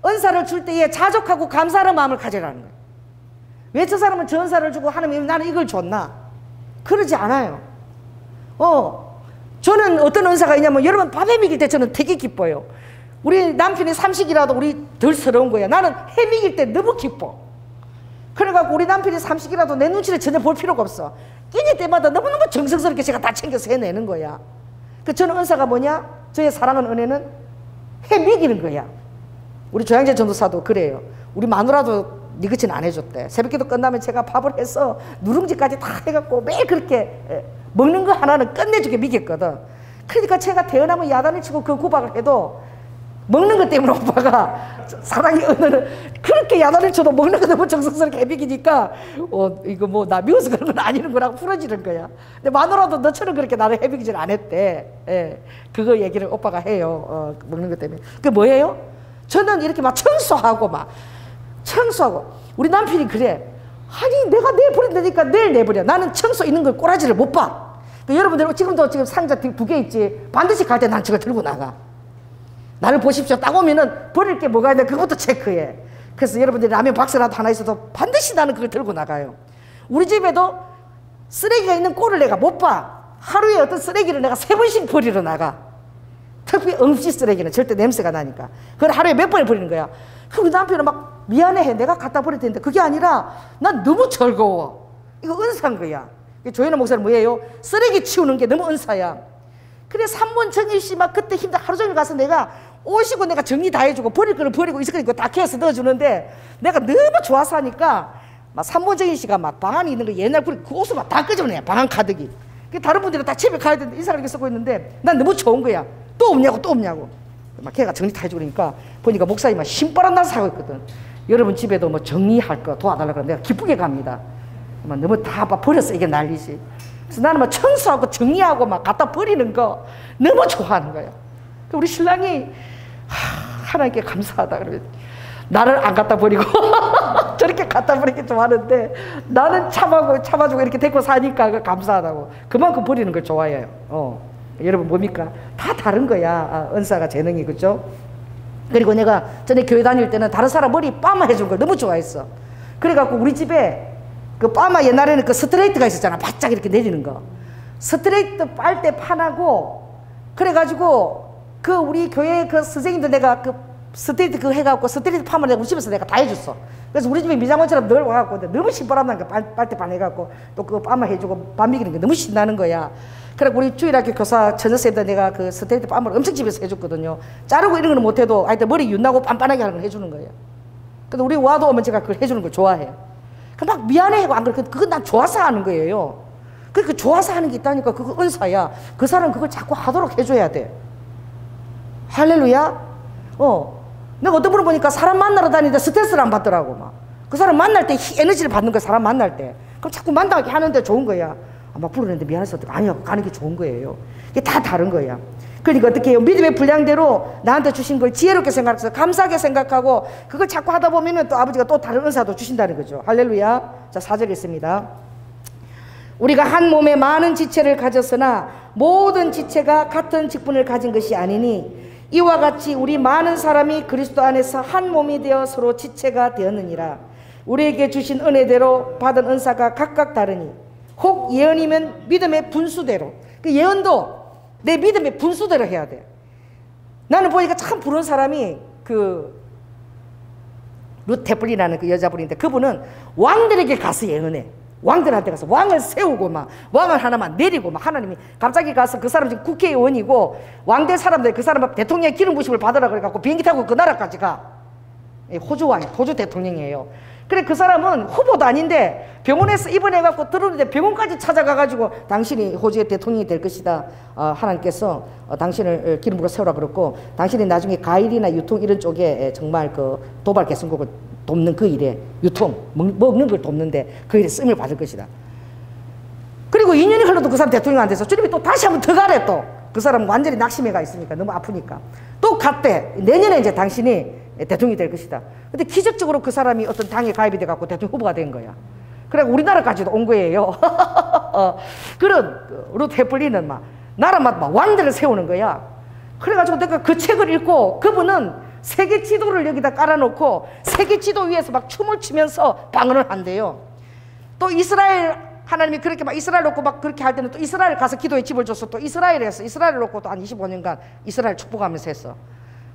은사를 줄 때에 자족하고 감사하는 마음을 가져라는 거예요. 왜 저 사람은 저 은사를 주고 하나님 나는 이걸 줬나? 그러지 않아요. 저는 어떤 은사가 있냐면 여러분 밥해 먹일 때 저는 되게 기뻐요. 우리 남편이 삼식이라도 우리 덜 서러운 거야. 나는 해 먹일 때 너무 기뻐. 그래갖고 우리 남편이 삼식이라도 내 눈치를 전혀 볼 필요가 없어. 끼니 때마다 너무너무 정성스럽게 제가 다 챙겨서 해내는 거야. 저는 은사가 뭐냐? 저의 사랑은 은혜는 해 먹이는 거야. 우리 조양재 전도사도 그래요. 우리 마누라도 네 것은 안 해줬대. 새벽기도 끝나면 제가 밥을 해서 누룽지까지 다 해갖고 매일 그렇게 먹는 거 하나는 끝내주게 먹였거든. 그러니까 제가 태어나면 야단을 치고 그 구박을 해도 먹는 것 때문에 오빠가 사랑의 은혜는 그렇게 야단을 쳐도 먹는 거 너무 정성스럽게 해비기니까 이거 뭐 나 미워서 그런 건 아니는구나 풀어지는 거야. 근데 마누라도 너처럼 그렇게 나를 해비기질 안 했대. 그거 얘기를 오빠가 해요. 먹는 것 때문에. 그게 뭐예요? 저는 이렇게 막 청소하고 우리 남편이 그래. 아니 내가 내일 버린다니까 내일 내버려. 나는 청소 있는 걸 꼬라지를 못 봐. 여러분들 지금도 지금 상자 2개 있지. 반드시 갈 때 난 저걸 들고 나가. 나를 보십시오. 딱 오면은 버릴 게 뭐가 있는데 그것도 체크해. 그래서 여러분들이 라면 박스라도 하나 있어도 반드시 나는 그걸 들고 나가요. 우리 집에도 쓰레기가 있는 꼴을 내가 못 봐. 하루에 어떤 쓰레기를 내가 3번씩 버리러 나가. 특히 음식 쓰레기는 절대 냄새가 나니까. 그걸 하루에 몇 번을 버리는 거야. 우리 남편은 막 미안해. 내가 갖다 버릴 텐데. 그게 아니라 난 너무 즐거워. 이거 은사인 거야. 조현우 목사는 뭐예요? 쓰레기 치우는 게 너무 은사야. 그래 3번 정일 씨 막 그때 힘들 하루 종일 가서 내가 오시고 내가 정리 다 해주고 버릴 거는 버리고 있을 거니까 다 캐서 넣어주는데 내가 너무 좋아서 하니까 막 3번 정일 씨가 막 방 안에 있는 거 옛날 그 옷을 막 다 끄집어내. 방 안 가득이. 다른 분들은 다 집에 가야 되는데 이 사람이 쓰고 있는데 난 너무 좋은 거야. 또 없냐고 막 걔가 정리 다 해주고 그러니까 보니까 목사님이 막 신바람 나서 하고 있거든. 여러분 집에도 뭐 정리할 거 도와달라고 그러면 내가 기쁘게 갑니다. 막 너무 다 버렸어. 이게 난리지. 그래서 나는 막 청소하고 정리하고 막 갖다 버리는 거 너무 좋아하는 거예요. 우리 신랑이 하나님께 감사하다 그러면 나를 안 갖다 버리고 저렇게 갖다 버리기 좋아하는데 나는 참아주고 이렇게 데리고 사니까 감사하다고. 그만큼 버리는 걸 좋아해요. 여러분 뭡니까? 다 다른 거야. 은사가 재능이. 그죠? 그리고 내가 전에 교회 다닐 때는 다른 사람 머리 빠마 해준 걸 너무 좋아했어. 그래갖고 우리 집에 그 빠마 옛날에는 그 스트레이트가 있었잖아. 바짝 이렇게 내리는 거. 스트레이트 빨대 판하고 그래가지고 그 우리 교회 그 선생님들 내가 그 스트레이트 그거 해갖고 스트레이트 파면 내가 우리 집에서 내가 다 해줬어. 그래서 우리 집에 미장원처럼 늘 와갖고 너무 신바람 나니까 빨대 판 해갖고 또 그거 빠마 해주고 밥 먹이는 게 너무 신나는 거야. 그래갖고 우리 주일학교 교사 전여쌤들 내가 그 스트레이트 빠마를 엄청 집에서 해줬거든요. 자르고 이런 거는 못해도 하여튼 머리 윤나고 빤빤하게 하는 걸 해주는 거예요. 근데 우리 와도 오면 제가 그걸 해주는 걸 좋아해요. 막 미안해하고 안 그래. 그건 난 좋아서 하는 거예요. 그러니까 좋아서 하는 게 있다니까. 그거 은사야. 그 사람 그걸 자꾸 하도록 해줘야 돼. 할렐루야. 내가 어떤 분을 보니까 사람 만나러 다니는데 스트레스를 안 받더라고. 막 그 사람 만날 때 에너지를 받는 거야. 사람 만날 때. 그럼 자꾸 만나게 하는데 좋은 거야. 막 부르는데 미안해서 아니요 가는 게 좋은 거예요. 이게 다 다른 거야. 그러니까 어떻게 해요? 믿음의 분량대로 나한테 주신 걸 지혜롭게 생각해서 감사하게 생각하고 그걸 자꾸 하다 보면은 또 아버지가 또 다른 은사도 주신다는 거죠. 할렐루야. 자 4절 있습니다. 우리가 한 몸에 많은 지체를 가졌으나 모든 지체가 같은 직분을 가진 것이 아니니 이와 같이 우리 많은 사람이 그리스도 안에서 한 몸이 되어 서로 지체가 되었느니라. 우리에게 주신 은혜대로 받은 은사가 각각 다르니 혹 예언이면 믿음의 분수대로. 그 예언도 내 믿음의 분수대로 해야 돼. 나는 보니까 참 부러운 사람이 룻 헤플리라는 그 여자분인데, 그분은 왕들에게 가서 예언해. 왕들한테 가서 왕을 세우고 막 왕을 하나만 내리고 막 하나님이 갑자기 가서 그 사람 지금 국회의원이고 왕될 사람들 그 사람 대통령의 기름 부심을 받으라 그래갖고 비행기 타고 그 나라까지 가. 호주 왕, 호주 대통령이에요. 그래 그 사람은 후보도 아닌데 병원에서 입원해갖고 들어오는데 병원까지 찾아가가지고 당신이 호주의 대통령이 될 것이다. 하나님께서 당신을 기름으로 세우라 그랬고, 당신이 나중에 과일이나 유통 이런 쪽에 정말 그 도발 개선국을 돕는 그 일에, 유통, 먹는 걸 돕는데 그 일에 쓰임을 받을 것이다. 그리고 2년이 흘러도 그 사람 대통령 안 돼서 주님이 또 다시 한번 더 가래. 또 그 사람 완전히 낙심해 가 있으니까 너무 아프니까 또 갔대. 내년에 이제 당신이 대통령이 될 것이다. 근데 기적적으로 그 사람이 어떤 당에 가입이 돼갖고 대통령 후보가 된 거야. 그래 우리나라까지도 온 거예요. 그런 룻 헤플리는 막 나라마다 막 왕들을 세우는 거야. 그래가지고 내가 그 책을 읽고, 그분은 세계 지도를 여기다 깔아놓고 세계 지도 위에서 막 춤을 추면서 방언을 한대요. 또 이스라엘, 하나님이 그렇게 막 이스라엘 놓고 막 그렇게 할 때는 또 이스라엘 가서 기도의 집을 줬어. 또 이스라엘에서 이스라엘 놓고 또 한 25년간 이스라엘 축복하면서 했어.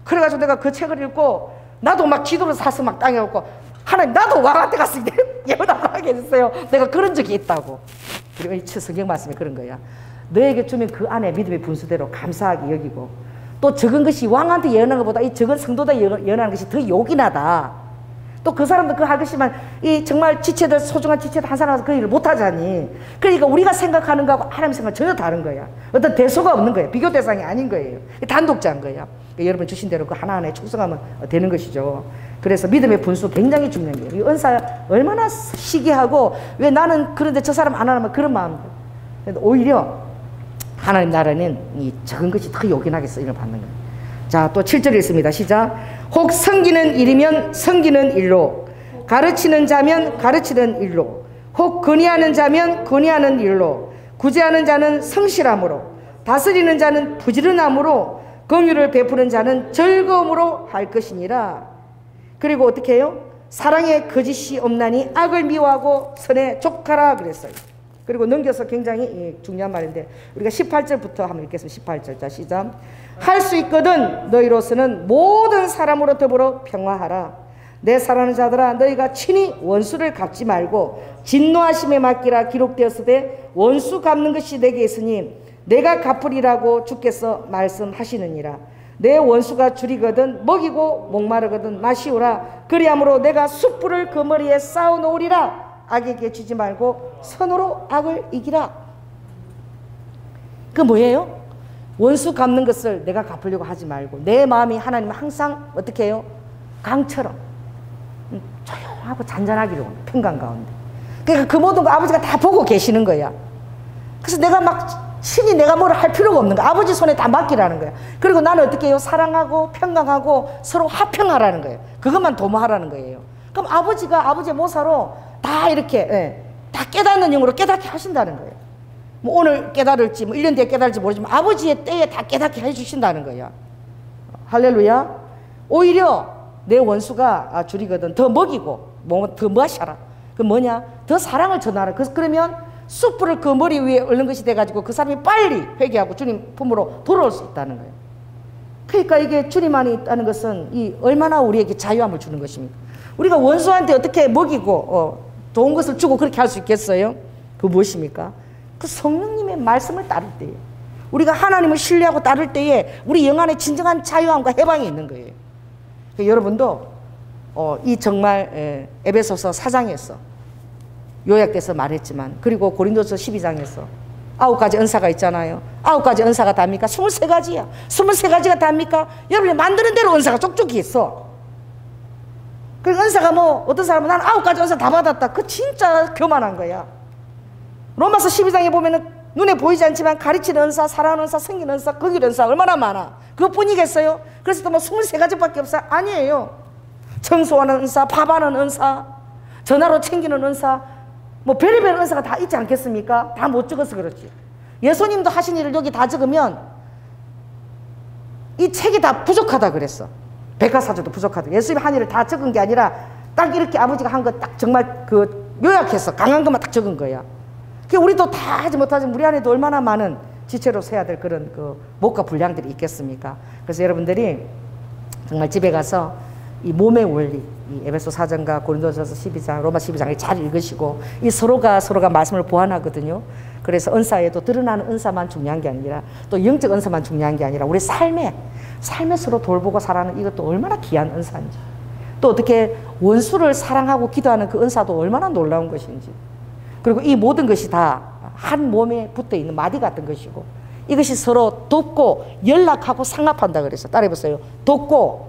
그래가지고 내가 그 책을 읽고 나도 막 기도를 사서 막 땅에 놓고, 하나님 나도 왕한테 가서 예언하고 하게 해주세요. 내가 그런 적이 있다고. 그리고 이 성경 말씀이 그런 거야. 너에게 주면 그 안에 믿음의 분수대로 감사하게 여기고, 또 적은 것이 왕한테 예언하는 것보다 이 적은 성도다 예언하는 것이 더 요긴하다. 또 그 사람도 그거 할 것이지만 이 정말 지체들, 소중한 지체들 한 사람은 그 일을 못하자니. 그러니까 우리가 생각하는 거하고 하나님 생각은 전혀 다른 거야. 어떤 대소가 없는 거예요. 비교 대상이 아닌 거예요. 단독자인 거야. 그러니까 여러분 주신 대로 그 하나하나에 충성하면 되는 것이죠. 그래서 믿음의 분수 굉장히 중요한 거예요. 이 은사 얼마나 시기하고, 왜 나는 그런데 저 사람 안 하면 그런 마음들. 오히려 하나님 나라는 이 적은 것이 더 요긴하게 쓰임을 받는 거예요. 자, 또 7절에 있습니다. 시작. 혹 섬기는 일이면 섬기는 일로, 가르치는 자면 가르치는 일로, 혹 건의하는 자면 건의하는 일로, 구제하는 자는 성실함으로, 다스리는 자는 부지런함으로, 긍휼을 베푸는 자는 즐거움으로 할 것이니라. 그리고 어떻게 해요? 사랑에 거짓이 없나니 악을 미워하고 선에 족하라 그랬어요. 그리고 넘겨서 굉장히 중요한 말인데 우리가 18절부터 한번 읽겠습니다. 18절. 자, 시작. 할 수 있거든 너희로서는 모든 사람으로 더불어 평화하라. 내 사랑하는 자들아, 너희가 친히 원수를 갚지 말고 진노하심에 맡기라. 기록되었으되 원수 갚는 것이 내게 있으니 내가 갚으리라고 주께서 말씀하시느니라. 내 원수가 줄이거든 먹이고 목마르거든 마시오라. 그리함으로 내가 숯불을 그 머리에 쌓아놓으리라. 악에게 주지 말고 선으로 악을 이기라. 그 뭐예요? 원수 갚는 것을 내가 갚으려고 하지 말고 내 마음이 하나님은 항상 어떻게 해요? 강처럼 조용하고 잔잔하기로 합니다. 평강 가운데. 그러니까 그 모든 거 아버지가 다 보고 계시는 거야. 그래서 내가 막 신이 내가 뭘 할 필요가 없는 거야. 아버지 손에 다 맡기라는 거야. 그리고 나는 어떻게 해요? 사랑하고 평강하고 서로 화평하라는 거예요. 그것만 도모하라는 거예요. 그럼 아버지가 아버지의 모사로 다 이렇게 다 깨닫는 영으로 깨닫게 하신다는 거예요. 뭐 오늘 깨달을지 뭐 1년 뒤에 깨달을지 모르지만 아버지의 때에 다 깨닫게 해주신다는 거야. 할렐루야. 오히려 내 원수가 줄이거든 더 먹이고 더 마셔라. 그 뭐냐? 더 사랑을 전하라. 그러면 숯불을 그 머리 위에 얹는 것이 돼가지고 그 사람이 빨리 회개하고 주님 품으로 돌아올 수 있다는 거예요. 그러니까 이게 주님 안에 있다는 것은 이 얼마나 우리에게 자유함을 주는 것입니까? 우리가 원수한테 어떻게 먹이고 좋은 것을 주고 그렇게 할 수 있겠어요? 그 무엇입니까? 그 성령님의 말씀을 따를 때에, 우리가 하나님을 신뢰하고 따를 때에 우리 영 안에 진정한 자유함과 해방이 있는 거예요. 그러니까 여러분도 이 정말 에베소서 4장에서 요약돼서 말했지만, 그리고 고린도서 12장에서 9가지 은사가 있잖아요. 9가지 은사가 답니까? 23가지야. 23가지가 답니까? 여러분이 만드는 대로 은사가 쪽쪽이 있어. 그 은사가 뭐 어떤 사람은 나는 9가지 은사 다 받았다. 그 진짜 교만한 거야. 로마서 12장에 보면은 눈에 보이지 않지만 가르치는 은사, 사랑하는 은사, 섬기는 은사, 긍휼 은사 얼마나 많아. 그것뿐이겠어요? 그래서 또 뭐 23가지밖에 없어? 아니에요. 청소하는 은사, 밥하는 은사, 전화로 챙기는 은사, 뭐 별의별 은사가 다 있지 않겠습니까? 다 못 적어서 그렇지. 예수님도 하신 일을 여기 다 적으면 이 책이 다 부족하다 그랬어. 백과사전도 부족하다. 예수님 한 일을 다 적은 게 아니라 딱 이렇게 아버지가 한 거 딱 정말 그 요약해서 강한 것만 딱 적은 거야. 우리도 다 하지 못하지만 우리 안에도 얼마나 많은 지체로 세야 될 그런 그 목과 분량들이 있겠습니까? 그래서 여러분들이 정말 집에 가서 이 몸의 원리, 이 에베소 4장과 고린도전서 12장, 로마 12장을 잘 읽으시고, 이 서로가 말씀을 보완하거든요. 그래서 은사에도 드러나는 은사만 중요한 게 아니라, 또 영적 은사만 중요한 게 아니라, 우리 삶에 서로 돌보고 살아가는 이것도 얼마나 귀한 은사인지, 또 어떻게 원수를 사랑하고 기도하는 그 은사도 얼마나 놀라운 것인지, 그리고 이 모든 것이 다 한 몸에 붙어 있는 마디 같은 것이고, 이것이 서로 돕고 연락하고 상합한다 그래서 따라해보세요. 돕고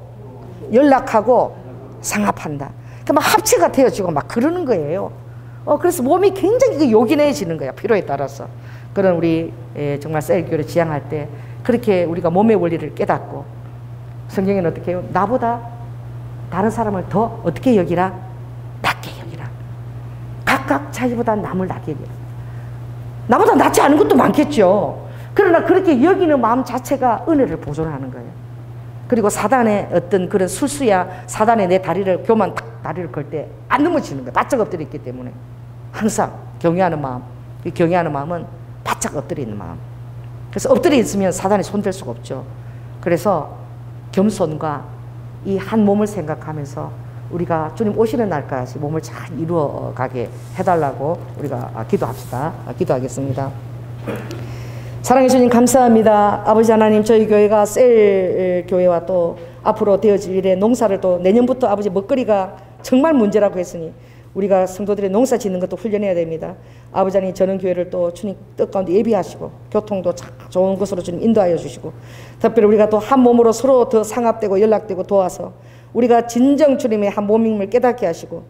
연락하고 상합한다. 그러니까 막 합체가 되어지고 막 그러는 거예요. 그래서 몸이 굉장히 요긴해지는 거야, 필요에 따라서. 그런 우리 정말 셀교를 지향할 때 그렇게 우리가 몸의 원리를 깨닫고, 성경에는 어떻게 해요? 나보다 다른 사람을 더 어떻게 여기라? 낮게 여기라. 각각 자기보다 남을 낮게 여기라. 나보다 낫지 않은 것도 많겠죠. 그러나 그렇게 여기는 마음 자체가 은혜를 보존하는 거예요. 그리고 사단의 어떤 그런 술수야, 사단의 내 다리를, 교만 딱 다리를 걸 때 안 넘어지는 거예요. 바짝 엎드려 있기 때문에. 항상 경외하는 마음, 이 경외하는 마음은 바짝 엎드려 있는 마음. 그래서 엎드려 있으면 사단이 손댈 수가 없죠. 그래서 겸손과 이 한 몸을 생각하면서 우리가 주님 오시는 날까지 몸을 잘 이루어가게 해달라고 우리가 기도합시다. 기도하겠습니다. 사랑해 주님 감사합니다. 아버지 하나님, 저희 교회가 셀 교회와 또 앞으로 되어질 일에 농사를 또 내년부터 아버지 먹거리가 정말 문제라고 했으니 우리가 성도들의 농사 짓는 것도 훈련해야 됩니다. 아버지 하나님, 저는 교회를 또 주님 뜻 가운데 예비하시고 교통도 좋은 곳으로 주님 인도하여 주시고, 특별히 우리가 또 한 몸으로 서로 더 상합되고 연락되고 도와서 우리가 진정 주님의 한 몸임을 깨닫게 하시고,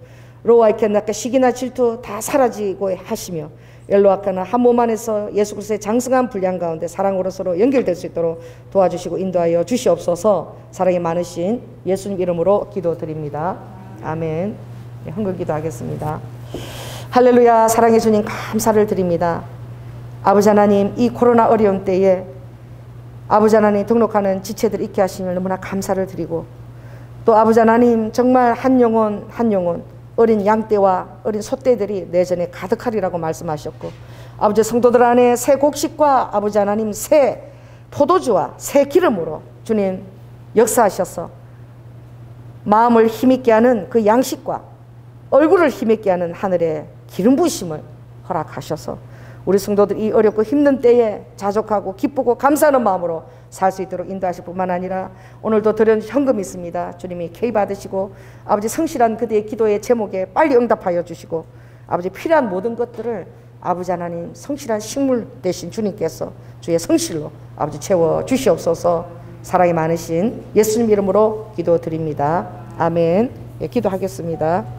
로아이케나까 시기나 질투 다 사라지고 하시며, 엘로아카나 한 몸 안에서 예수 그리스도의 장성한 분량 가운데 사랑으로 서로 연결될 수 있도록 도와주시고 인도하여 주시옵소서. 사랑이 많으신 예수님 이름으로 기도드립니다. 아멘. 네, 헌금 기도하겠습니다. 할렐루야. 사랑해 주님 감사를 드립니다. 아버지 하나님, 이 코로나 어려움 때에 아버지 하나님 등록하는 지체들 있게 하시니 너무나 감사를 드리고, 또 아버지 하나님 정말 한 영혼 한 영혼 어린 양떼와 어린 소떼들이 내전에 가득하리라고 말씀하셨고, 아버지 성도들 안에 새 곡식과 아버지 하나님 새 포도주와 새 기름으로 주님 역사하셔서 마음을 힘있게 하는 그 양식과 얼굴을 힘있게 하는 하늘의 기름 부으심을 허락하셔서 우리 성도들이 어렵고 힘든 때에 자족하고 기쁘고 감사하는 마음으로 살 수 있도록 인도하실 뿐만 아니라, 오늘도 드린 현금이 있습니다. 주님이 케이 받으시고 아버지 성실한 그대의 기도의 제목에 빨리 응답하여 주시고, 아버지 필요한 모든 것들을 아버지 하나님 성실한 식물 되신 주님께서 주의 성실로 아버지 채워 주시옵소서. 사랑이 많으신 예수님 이름으로 기도드립니다. 아멘. 예, 기도하겠습니다.